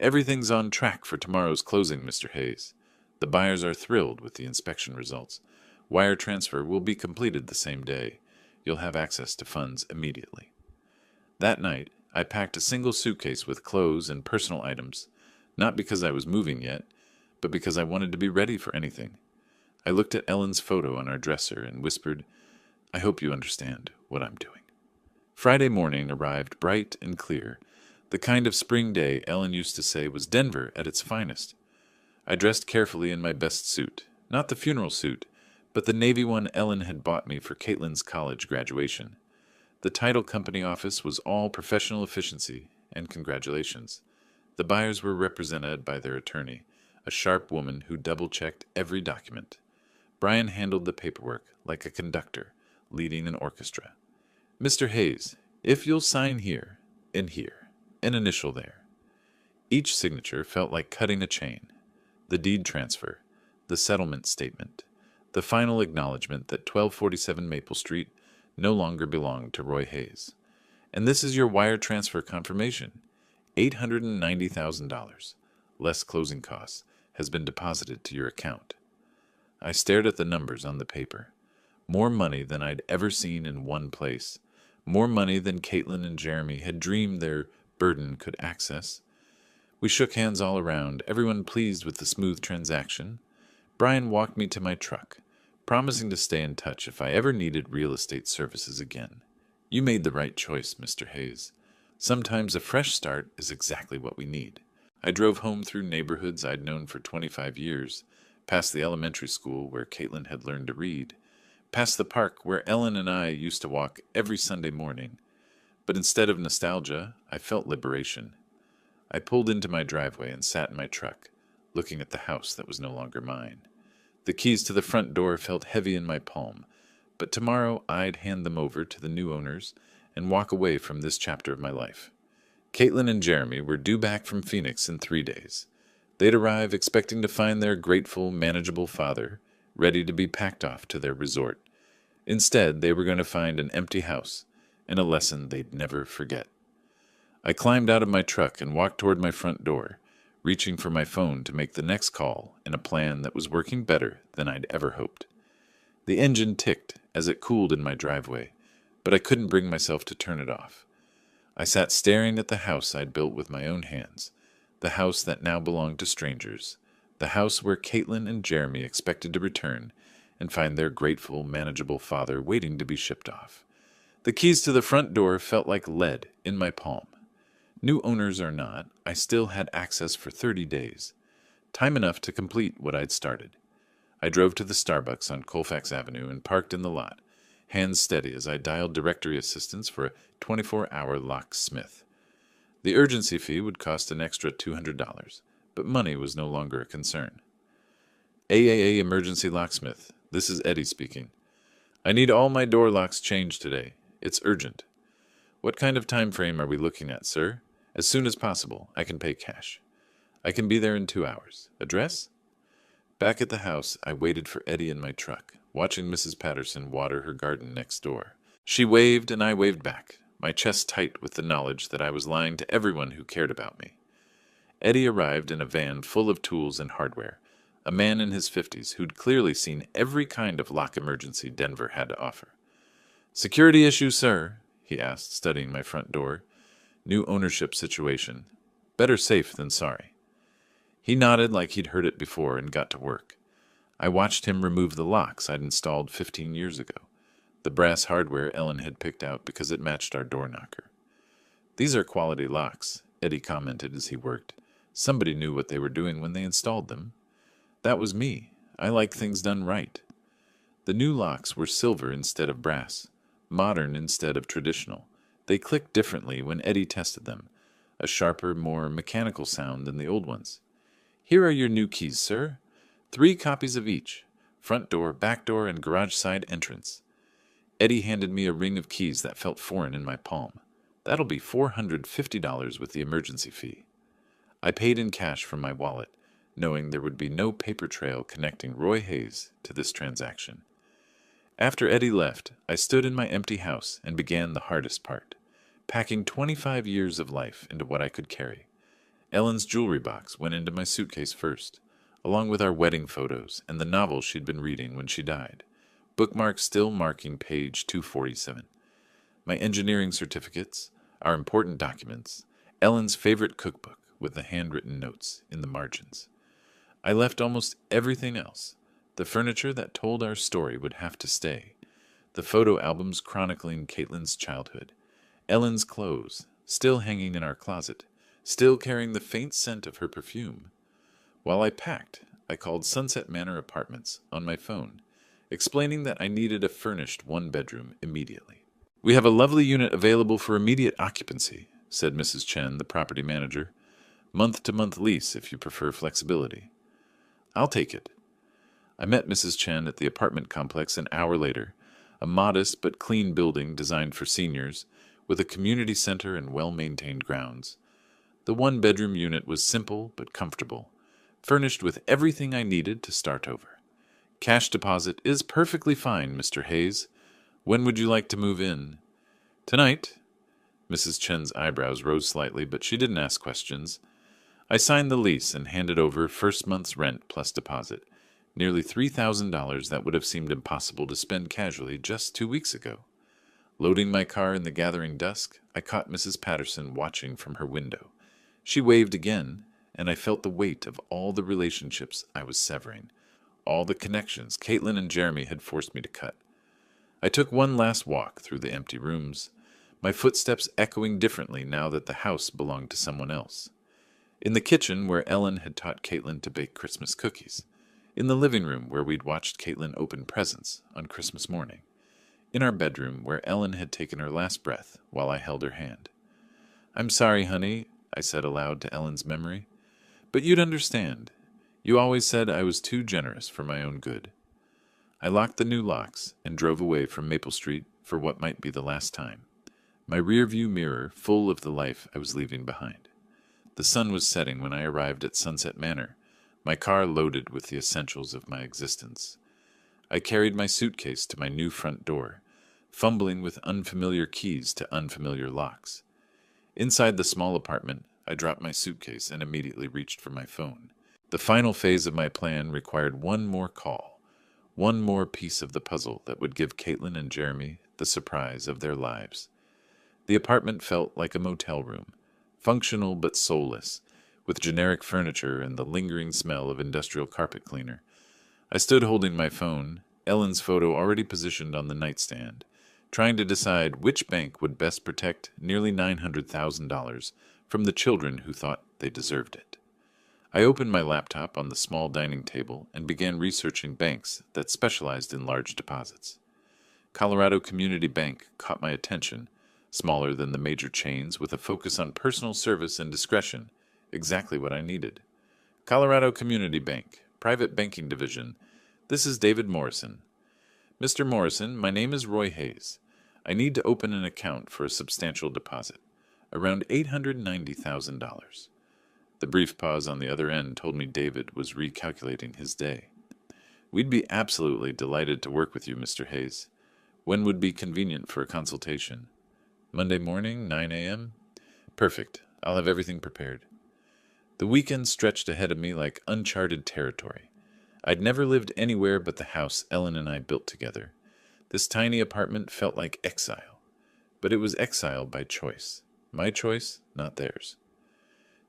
Everything's on track for tomorrow's closing, Mr. Hayes. The buyers are thrilled with the inspection results. Wire transfer will be completed the same day. You'll have access to funds immediately. That night, I packed a single suitcase with clothes and personal items, not because I was moving yet, but because I wanted to be ready for anything. I looked at Ellen's photo on our dresser and whispered, I hope you understand what I'm doing. Friday morning arrived bright and clear, the kind of spring day Ellen used to say was Denver at its finest. I dressed carefully in my best suit, not the funeral suit, but the navy one Ellen had bought me for Caitlin's college graduation. The title company office was all professional efficiency, and congratulations. The buyers were represented by their attorney, a sharp woman who double-checked every document. Brian handled the paperwork like a conductor, leading an orchestra. Mr. Hayes, if you'll sign here, and here, an initial there. Each signature felt like cutting a chain. The deed transfer, the settlement statement, the final acknowledgement that 1247 Maple Street no longer belonged to Roy Hayes. And this is your wire transfer confirmation. $890,000, less closing costs, has been deposited to your account. I stared at the numbers on the paper. More money than I'd ever seen in one place. More money than Caitlin and Jeremy had dreamed their burden could access. We shook hands all around, everyone pleased with the smooth transaction. Brian walked me to my truck, promising to stay in touch if I ever needed real estate services again. You made the right choice, Mr. Hayes. Sometimes a fresh start is exactly what we need. I drove home through neighborhoods I'd known for 25 years, past the elementary school where Caitlin had learned to read, past the park where Ellen and I used to walk every Sunday morning. But instead of nostalgia, I felt liberation. I pulled into my driveway and sat in my truck, looking at the house that was no longer mine. The keys to the front door felt heavy in my palm, but tomorrow I'd hand them over to the new owners and walk away from this chapter of my life. Caitlin and Jeremy were due back from Phoenix in 3 days. They'd arrive expecting to find their grateful, manageable father ready to be packed off to their resort. Instead, they were going to find an empty house and a lesson they'd never forget. I climbed out of my truck and walked toward my front door, reaching for my phone to make the next call in a plan that was working better than I'd ever hoped. The engine ticked as it cooled in my driveway, but I couldn't bring myself to turn it off. I sat staring at the house I'd built with my own hands, the house that now belonged to strangers, the house where Caitlin and Jeremy expected to return and find their grateful, manageable father waiting to be shipped off. The keys to the front door felt like lead in my palm. New owners or not, I still had access for 30 days, time enough to complete what I'd started. I drove to the Starbucks on Colfax Avenue and parked in the lot, hands steady as I dialed directory assistance for a 24-hour locksmith. The urgency fee would cost an extra $200, but money was no longer a concern. AAA Emergency Locksmith, this is Eddie speaking. I need all my door locks changed today. It's urgent. What kind of time frame are we looking at, sir? As soon as possible. I can pay cash. I can be there in 2 hours. Address? Back at the house, I waited for Eddie in my truck, watching Mrs. Patterson water her garden next door. She waved and I waved back, my chest tight with the knowledge that I was lying to everyone who cared about me. Eddie arrived in a van full of tools and hardware, a man in his 50s who'd clearly seen every kind of lock emergency Denver had to offer. Security issue, sir? He asked, studying my front door. New ownership situation. Better safe than sorry. He nodded like he'd heard it before and got to work. I watched him remove the locks I'd installed 15 years ago, the brass hardware Ellen had picked out because it matched our door knocker. These are quality locks, Eddie commented as he worked. Somebody knew what they were doing when they installed them. That was me. I like things done right. The new locks were silver instead of brass, modern instead of traditional. They clicked differently when Eddie tested them, a sharper, more mechanical sound than the old ones. Here are your new keys, sir. 3 copies of each, front door, back door, and garage side entrance. Eddie handed me a ring of keys that felt foreign in my palm. That'll be $450 with the emergency fee. I paid in cash from my wallet, knowing there would be no paper trail connecting Roy Hayes to this transaction. After Eddie left, I stood in my empty house and began the hardest part, packing 25 years of life into what I could carry. Ellen's jewelry box went into my suitcase first, along with our wedding photos and the novel she'd been reading when she died, bookmarks still marking page 247. My engineering certificates, our important documents, Ellen's favorite cookbook with the handwritten notes in the margins. I left almost everything else. The furniture that told our story would have to stay. The photo albums chronicling Caitlin's childhood. Ellen's clothes, still hanging in our closet, still carrying the faint scent of her perfume. While I packed, I called Sunset Manor Apartments on my phone, explaining that I needed a furnished one-bedroom immediately. "We have a lovely unit available for immediate occupancy," said Mrs. Chen, the property manager. "Month-to-month lease if you prefer flexibility." "I'll take it." I met Mrs. Chen at the apartment complex an hour later, a modest but clean building designed for seniors, with a community center and well-maintained grounds. The one-bedroom unit was simple but comfortable, furnished with everything I needed to start over. "Cash deposit is perfectly fine, Mr. Hayes. When would you like to move in?" "Tonight." Mrs. Chen's eyebrows rose slightly, but she didn't ask questions. I signed the lease and handed over first month's rent plus deposit, nearly $3,000 that would have seemed impossible to spend casually just 2 weeks ago. Loading my car in the gathering dusk, I caught Mrs. Patterson watching from her window. She waved again, and I felt the weight of all the relationships I was severing, all the connections Caitlin and Jeremy had forced me to cut. I took one last walk through the empty rooms, my footsteps echoing differently now that the house belonged to someone else. In the kitchen where Ellen had taught Caitlin to bake Christmas cookies. In the living room where we'd watched Caitlin open presents on Christmas morning. In our bedroom where Ellen had taken her last breath while I held her hand. "I'm sorry, honey," I said aloud to Ellen's memory. "But you'd understand. You always said I was too generous for my own good." I locked the new locks and drove away from Maple Street for what might be the last time, my rear-view mirror full of the life I was leaving behind. The sun was setting when I arrived at Sunset Manor, my car loaded with the essentials of my existence. I carried my suitcase to my new front door, fumbling with unfamiliar keys to unfamiliar locks. Inside the small apartment, I dropped my suitcase and immediately reached for my phone. The final phase of my plan required one more call, one more piece of the puzzle that would give Caitlin and Jeremy the surprise of their lives. The apartment felt like a motel room, functional but soulless, with generic furniture and the lingering smell of industrial carpet cleaner. I stood holding my phone, Ellen's photo already positioned on the nightstand, trying to decide which bank would best protect nearly $900,000 from the children who thought they deserved it. I opened my laptop on the small dining table and began researching banks that specialized in large deposits. Colorado Community Bank caught my attention, smaller than the major chains with a focus on personal service and discretion, exactly what I needed. "Colorado Community Bank, Private Banking Division. This is David Morrison." "Mr. Morrison, my name is Roy Hayes. I need to open an account for a substantial deposit, around $890,000. The brief pause on the other end told me David was recalculating his day. "We'd be absolutely delighted to work with you, Mr. Hayes. When would be convenient for a consultation?" "Monday morning, 9 a.m.? "Perfect. I'll have everything prepared." The weekend stretched ahead of me like uncharted territory. I'd never lived anywhere but the house Ellen and I built together. This tiny apartment felt like exile. But it was exile by choice. My choice, not theirs.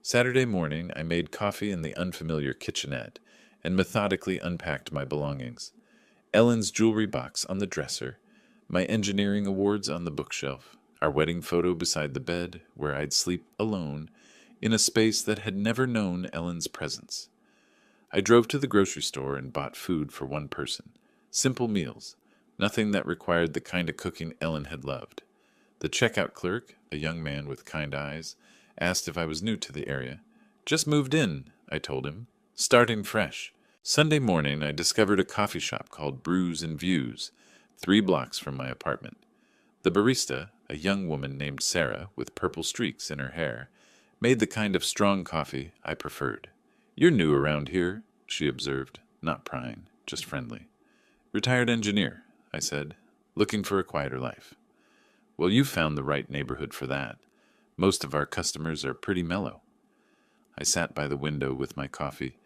Saturday morning, I made coffee in the unfamiliar kitchenette and methodically unpacked my belongings. Ellen's jewelry box on the dresser, my engineering awards on the bookshelf, our wedding photo beside the bed where I'd sleep alone in a space that had never known Ellen's presence. I drove to the grocery store and bought food for one person. Simple meals, nothing that required the kind of cooking Ellen had loved. The checkout clerk, a young man with kind eyes, asked if I was new to the area. "Just moved in," I told him, "starting fresh." Sunday morning, I discovered a coffee shop called Brews and Views, 3 blocks from my apartment. The barista, A young woman named Sarah, with purple streaks in her hair, made the kind of strong coffee I preferred. "You're new around here," she observed, not prying, just friendly. "Retired engineer," I said, "looking for a quieter life." "Well, you've found the right neighborhood for that. Most of our customers are pretty mellow." I sat by the window with my coffee,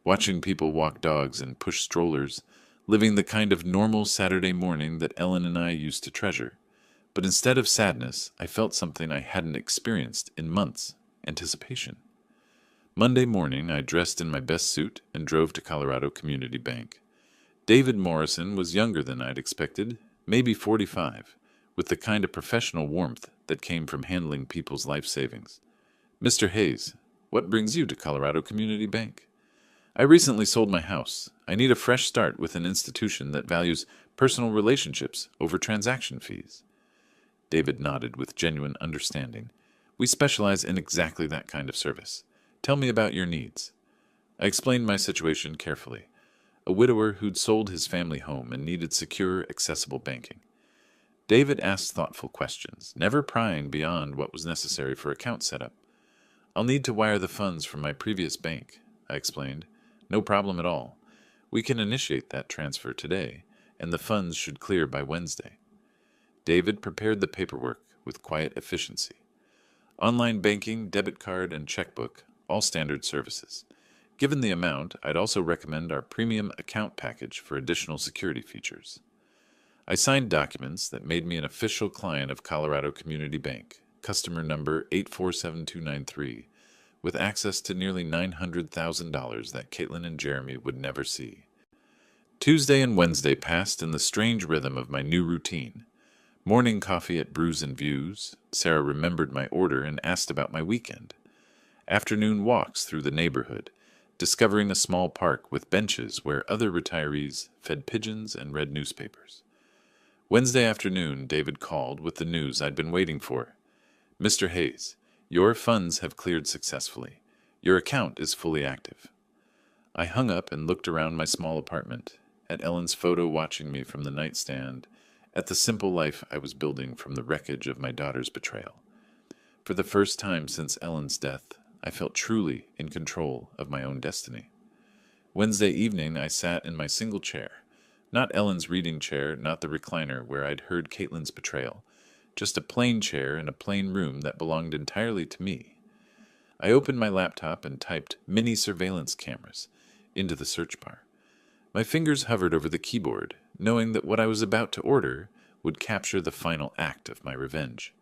watching people walk dogs and push strollers, living the kind of normal Saturday morning that Ellen and I used to treasure. But instead of sadness, I felt something I hadn't experienced in months: anticipation. Monday morning, I dressed in my best suit and drove to Colorado Community Bank. David Morrison was younger than I'd expected, maybe 45, with the kind of professional warmth that came from handling people's life savings. "Mr. Hayes, what brings you to Colorado Community Bank?" "I recently sold my house. I need a fresh start with an institution that values personal relationships over transaction fees." David nodded with genuine understanding. "We specialize in exactly that kind of service. Tell me about your needs." I explained my situation carefully. A widower who'd sold his family home and needed secure, accessible banking. David asked thoughtful questions, never prying beyond what was necessary for account setup. "I'll need to wire the funds from my previous bank," I explained. "No problem at all. We can initiate that transfer today, and the funds should clear by Wednesday." David prepared the paperwork with quiet efficiency. Online banking, debit card, and checkbook, all standard services. Given the amount, I'd also recommend our premium account package for additional security features. I signed documents that made me an official client of Colorado Community Bank, customer number 847293, with access to nearly $900,000 that Caitlin and Jeremy would never see. Tuesday and Wednesday passed in the strange rhythm of my new routine. Morning coffee at Brews and Views. Sarah remembered my order and asked about my weekend. Afternoon walks through the neighborhood, discovering a small park with benches where other retirees fed pigeons and read newspapers. Wednesday afternoon, David called with the news I'd been waiting for. "Mr. Hayes, your funds have cleared successfully. Your account is fully active." I hung up and looked around my small apartment, at Ellen's photo watching me from the nightstand, at the simple life I was building from the wreckage of my daughter's betrayal. For the first time since Ellen's death, I felt truly in control of my own destiny. Wednesday evening, I sat in my single chair. Not Ellen's reading chair, not the recliner where I'd heard Caitlin's betrayal. Just a plain chair in a plain room that belonged entirely to me. I opened my laptop and typed "mini surveillance cameras" into the search bar. My fingers hovered over the keyboard, knowing that what I was about to order would capture the final act of my revenge.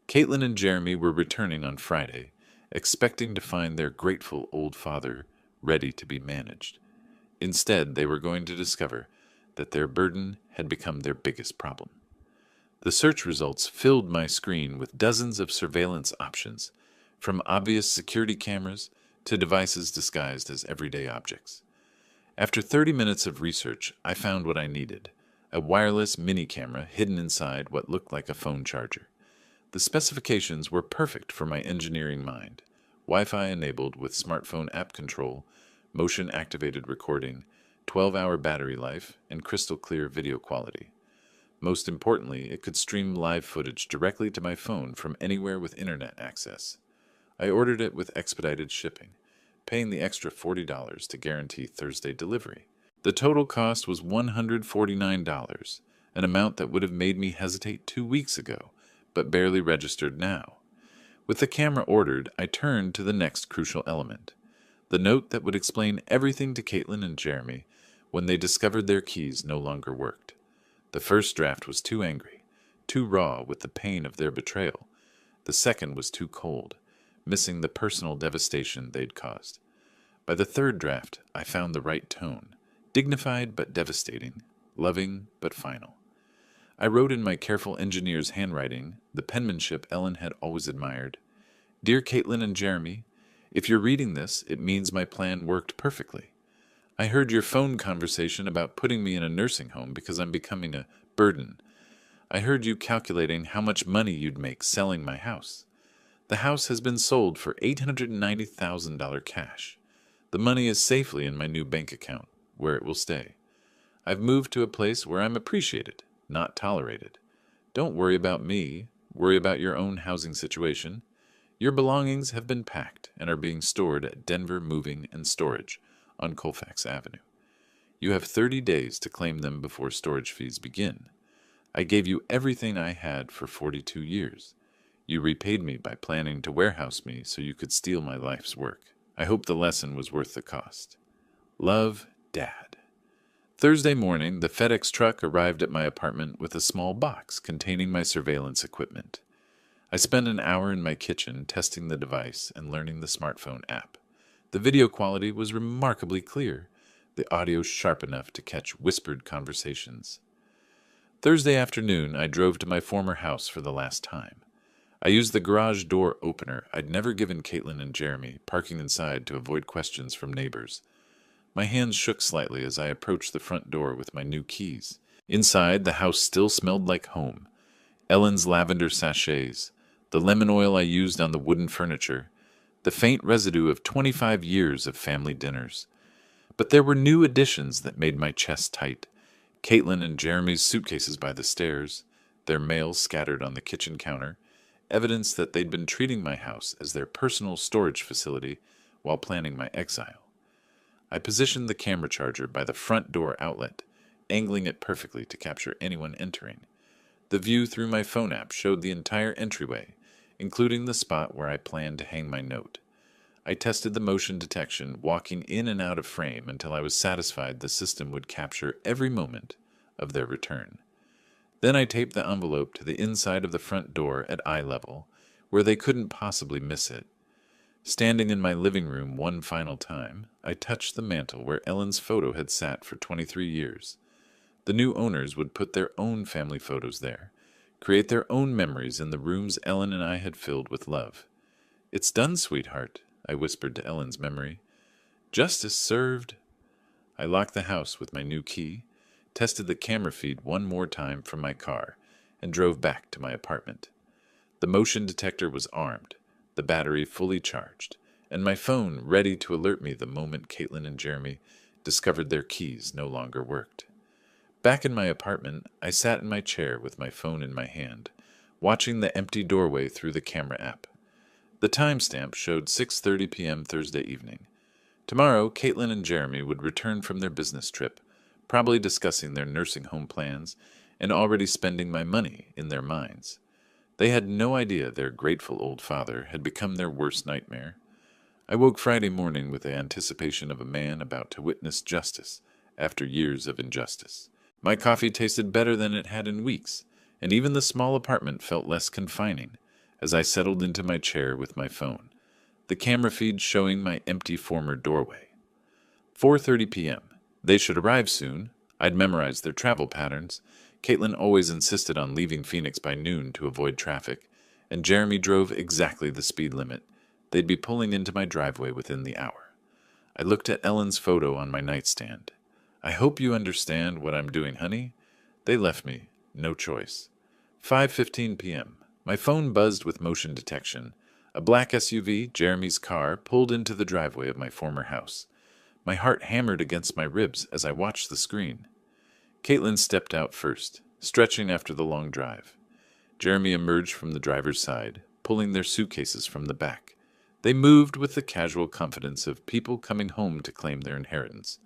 Caitlin and Jeremy were returning on Friday, expecting to find their grateful old father ready to be managed. Instead, they were going to discover that their burden had become their biggest problem. The search results filled my screen with dozens of surveillance options, from obvious security cameras to devices disguised as everyday objects. After 30 minutes of research, I found what I needed: a wireless mini camera hidden inside what looked like a phone charger. The specifications were perfect for my engineering mind: Wi-Fi enabled with smartphone app control, motion-activated recording, 12-hour battery life, and crystal clear video quality. Most importantly, it could stream live footage directly to my phone from anywhere with internet access. I ordered it with expedited shipping, paying the extra $40 to guarantee Thursday delivery. The total cost was $149, an amount that would have made me hesitate 2 weeks ago, but barely registered now. With the camera ordered, I turned to the next crucial element: the note that would explain everything to Caitlin and Jeremy when they discovered their keys no longer worked. The first draft was too angry, too raw with the pain of their betrayal. The second was too cold, missing the personal devastation they'd caused. By the third draft, I found the right tone: dignified but devastating, loving but final. I wrote in my careful engineer's handwriting, the penmanship Ellen had always admired: "Dear Caitlin and Jeremy, if you're reading this, it means my plan worked perfectly. I heard your phone conversation about putting me in a nursing home because I'm becoming a burden. I heard you calculating how much money you'd make selling my house. The house has been sold for $890,000 cash. The money is safely in my new bank account, where it will stay. I've moved to a place where I'm appreciated, not tolerated. Don't worry about me. worry about your own housing situation. Your belongings have been packed and are being stored at Denver Moving and Storage on Colfax Avenue. You have 30 days to claim them before storage fees begin. I gave you everything I had for 42 years. You repaid me by planning to warehouse me so you could steal my life's work. I hope the lesson was worth the cost. Love, Dad. Thursday morning, the FedEx truck arrived at my apartment with a small box containing my surveillance equipment. I spent an hour in my kitchen testing the device and learning the smartphone app. The video quality was remarkably clear, the audio sharp enough to catch whispered conversations. Thursday afternoon, I drove to my former house for the last time. I used the garage door opener I'd never given Caitlin and Jeremy, parking inside to avoid questions from neighbors. My hands shook slightly as I approached the front door with my new keys. Inside, the house still smelled like home. Ellen's lavender sachets, the lemon oil I used on the wooden furniture, the faint residue of 25 years of family dinners. But there were new additions that made my chest tight. Caitlin and Jeremy's suitcases by the stairs, their mail scattered on the kitchen counter, evidence that they'd been treating my house as their personal storage facility while planning my exile. I positioned the camera charger by the front door outlet, angling it perfectly to capture anyone entering. The view through my phone app showed the entire entryway, including the spot where I planned to hang my note. I tested the motion detection, walking in and out of frame until I was satisfied the system would capture every moment of their return. Then I taped the envelope to the inside of the front door at eye level, where they couldn't possibly miss it. Standing in my living room one final time, I touched the mantel where Ellen's photo had sat for 23 years. The new owners would put their own family photos there, create their own memories in the rooms Ellen and I had filled with love. "It's done, sweetheart," I whispered to Ellen's memory. "Justice served." I locked the house with my new key, tested the camera feed one more time from my car, and drove back to my apartment. The motion detector was armed, the battery fully charged, and my phone ready to alert me the moment Caitlin and Jeremy discovered their keys no longer worked. Back in my apartment, I sat in my chair with my phone in my hand, watching the empty doorway through the camera app. The timestamp showed 6:30 p.m. Thursday evening. Tomorrow, Caitlin and Jeremy would return from their business trip, probably discussing their nursing home plans and already spending my money in their minds. They had no idea their grateful old father had become their worst nightmare. I woke Friday morning with the anticipation of a man about to witness justice after years of injustice. My coffee tasted better than it had in weeks, and even the small apartment felt less confining as I settled into my chair with my phone, the camera feed showing my empty former doorway. 4:30 p.m. They should arrive soon. I'd memorized their travel patterns. Caitlin always insisted on leaving Phoenix by noon to avoid traffic, and Jeremy drove exactly the speed limit. They'd be pulling into my driveway within the hour. I looked at Ellen's photo on my nightstand. "I hope you understand what I'm doing, honey." They left me no choice. 5:15 p.m. My phone buzzed with motion detection. A black SUV, Jeremy's car, pulled into the driveway of my former house. My heart hammered against my ribs as I watched the screen. Caitlin stepped out first, stretching after the long drive. Jeremy emerged from the driver's side, pulling their suitcases from the back. They moved with the casual confidence of people coming home to claim their inheritance.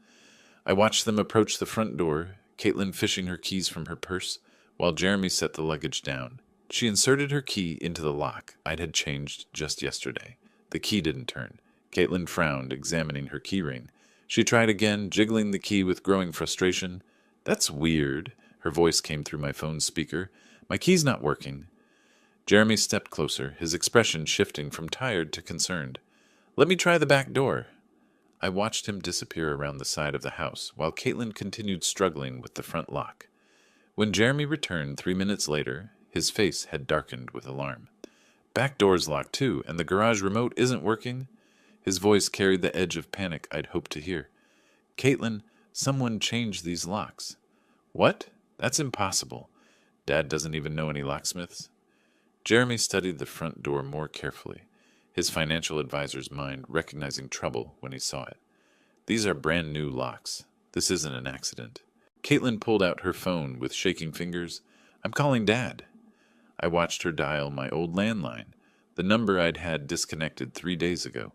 I watched them approach the front door, Caitlin fishing her keys from her purse, while Jeremy set the luggage down. She inserted her key into the lock I'd had changed just yesterday. The key didn't turn. Caitlin frowned, examining her keyring. She tried again, jiggling the key with growing frustration. "That's weird," her voice came through my phone's speaker. "My key's not working." Jeremy stepped closer, his expression shifting from tired to concerned. "Let me try the back door." I watched him disappear around the side of the house, while Caitlin continued struggling with the front lock. When Jeremy returned 3 minutes later, his face had darkened with alarm. "Back door's locked too, and the garage remote isn't working?" His voice carried the edge of panic I'd hoped to hear. "Caitlin, someone changed these locks." "What? That's impossible. Dad doesn't even know any locksmiths." Jeremy studied the front door more carefully, his financial advisor's mind recognizing trouble when he saw it. "These are brand new locks. This isn't an accident." Caitlin pulled out her phone with shaking fingers. "I'm calling Dad." I watched her dial my old landline, the number I'd had disconnected 3 days ago.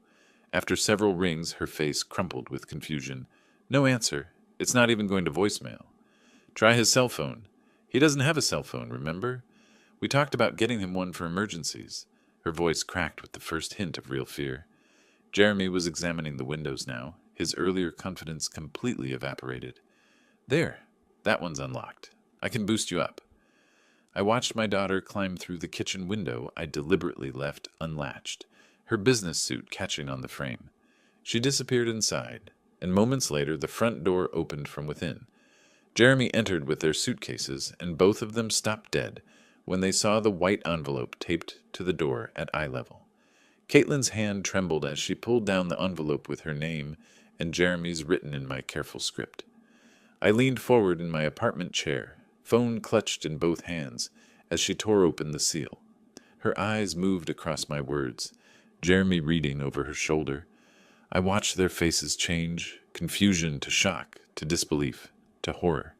After several rings, her face crumpled with confusion. No answer. It's not even going to voicemail. Try his cell phone. He doesn't have a cell phone, remember? We talked about getting him one for emergencies. Her voice cracked with the first hint of real fear. Jeremy was examining the windows now. His earlier confidence completely evaporated. There, that one's unlocked. I can boost you up. I watched my daughter climb through the kitchen window I deliberately left unlatched, her business suit catching on the frame. She disappeared inside, and moments later the front door opened from within. Jeremy entered with their suitcases, and both of them stopped dead when they saw the white envelope taped to the door at eye level. Caitlin's hand trembled as she pulled down the envelope with her name and Jeremy's written in my careful script. I leaned forward in my apartment chair, phone clutched in both hands, as she tore open the seal. Her eyes moved across my words, Jeremy reading over her shoulder. I watched their faces change, confusion to shock, to disbelief, to horror.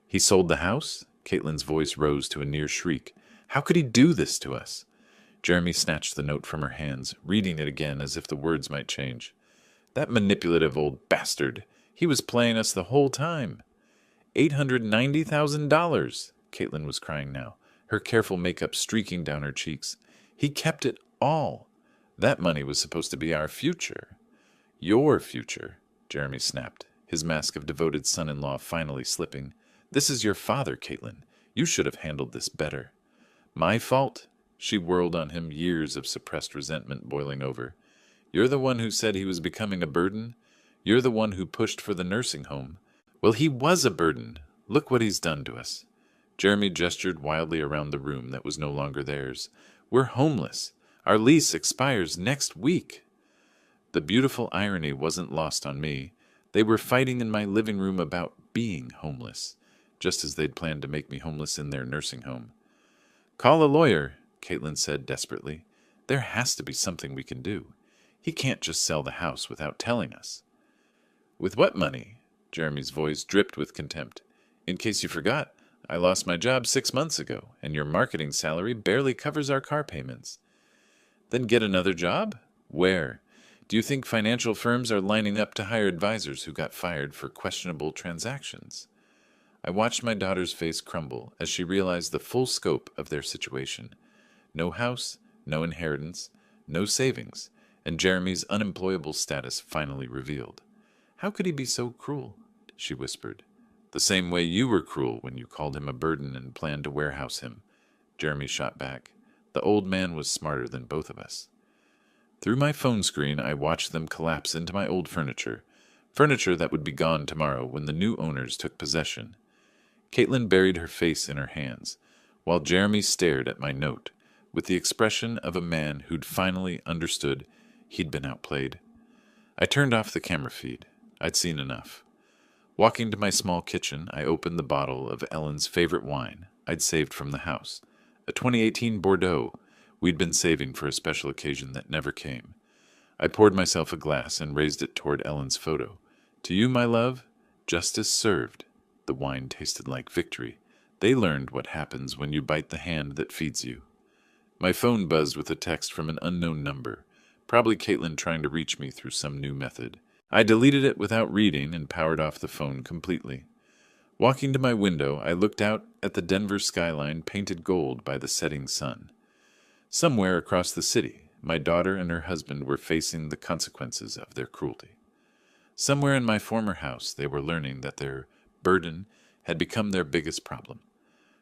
He sold the house? Caitlin's voice rose to a near shriek. How could he do this to us? Jeremy snatched the note from her hands, reading it again as if the words might change. That manipulative old bastard. He was playing us the whole time. $890,000. Caitlin was crying now, her careful makeup streaking down her cheeks. He kept it all. That money was supposed to be our future. Your future, Jeremy snapped, his mask of devoted son-in-law finally slipping. This is your father, Caitlin. You should have handled this better. My fault? She whirled on him, years of suppressed resentment boiling over. You're the one who said he was becoming a burden? You're the one who pushed for the nursing home. Well, he was a burden. Look what he's done to us. Jeremy gestured wildly around the room that was no longer theirs. We're homeless. Our lease expires next week. The beautiful irony wasn't lost on me. They were fighting in my living room about being homeless, just as they'd planned to make me homeless in their nursing home. Call a lawyer, Caitlin said desperately. There has to be something we can do. He can't just sell the house without telling us. With what money? Jeremy's voice dripped with contempt. In case you forgot, I lost my job 6 months ago, and your marketing salary barely covers our car payments. Then get another job? Where? Do you think financial firms are lining up to hire advisors who got fired for questionable transactions? I watched my daughter's face crumble as she realized the full scope of their situation. No house, no inheritance, no savings, and Jeremy's unemployable status finally revealed. How could he be so cruel? She whispered. The same way you were cruel when you called him a burden and planned to warehouse him. Jeremy shot back. The old man was smarter than both of us. Through my phone screen, I watched them collapse into my old furniture that would be gone tomorrow when the new owners took possession. Caitlin buried her face in her hands, while Jeremy stared at my note, with the expression of a man who'd finally understood he'd been outplayed. I turned off the camera feed. I'd seen enough. Walking to my small kitchen, I opened the bottle of Ellen's favorite wine I'd saved from the house, a 2018 Bordeaux we'd been saving for a special occasion that never came. I poured myself a glass and raised it toward Ellen's photo. To you, my love, justice served. The wine tasted like victory. They learned what happens when you bite the hand that feeds you. My phone buzzed with a text from an unknown number, probably Caitlin trying to reach me through some new method. I deleted it without reading and powered off the phone completely. Walking to my window, I looked out at the Denver skyline painted gold by the setting sun. Somewhere across the city, my daughter and her husband were facing the consequences of their cruelty. Somewhere in my former house, they were learning that their burden had become their biggest problem.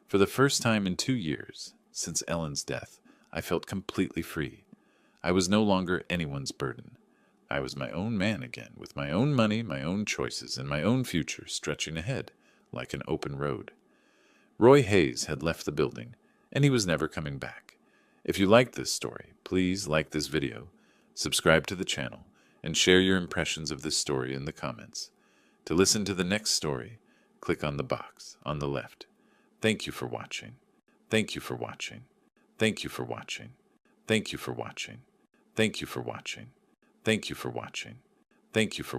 For the first time in 2 years, since Ellen's death, I felt completely free. I was no longer anyone's burden. I was my own man again, with my own money, my own choices, and my own future stretching ahead, like an open road. Roy Hayes had left the building, and he was never coming back. If you liked this story, please like this video, subscribe to the channel, and share your impressions of this story in the comments. To listen to the next story, click on the box on the left. Thank you for watching. Thank you for watching. Thank you for watching. Thank you for watching. Thank you for watching. Thank you for watching. Thank you for watching.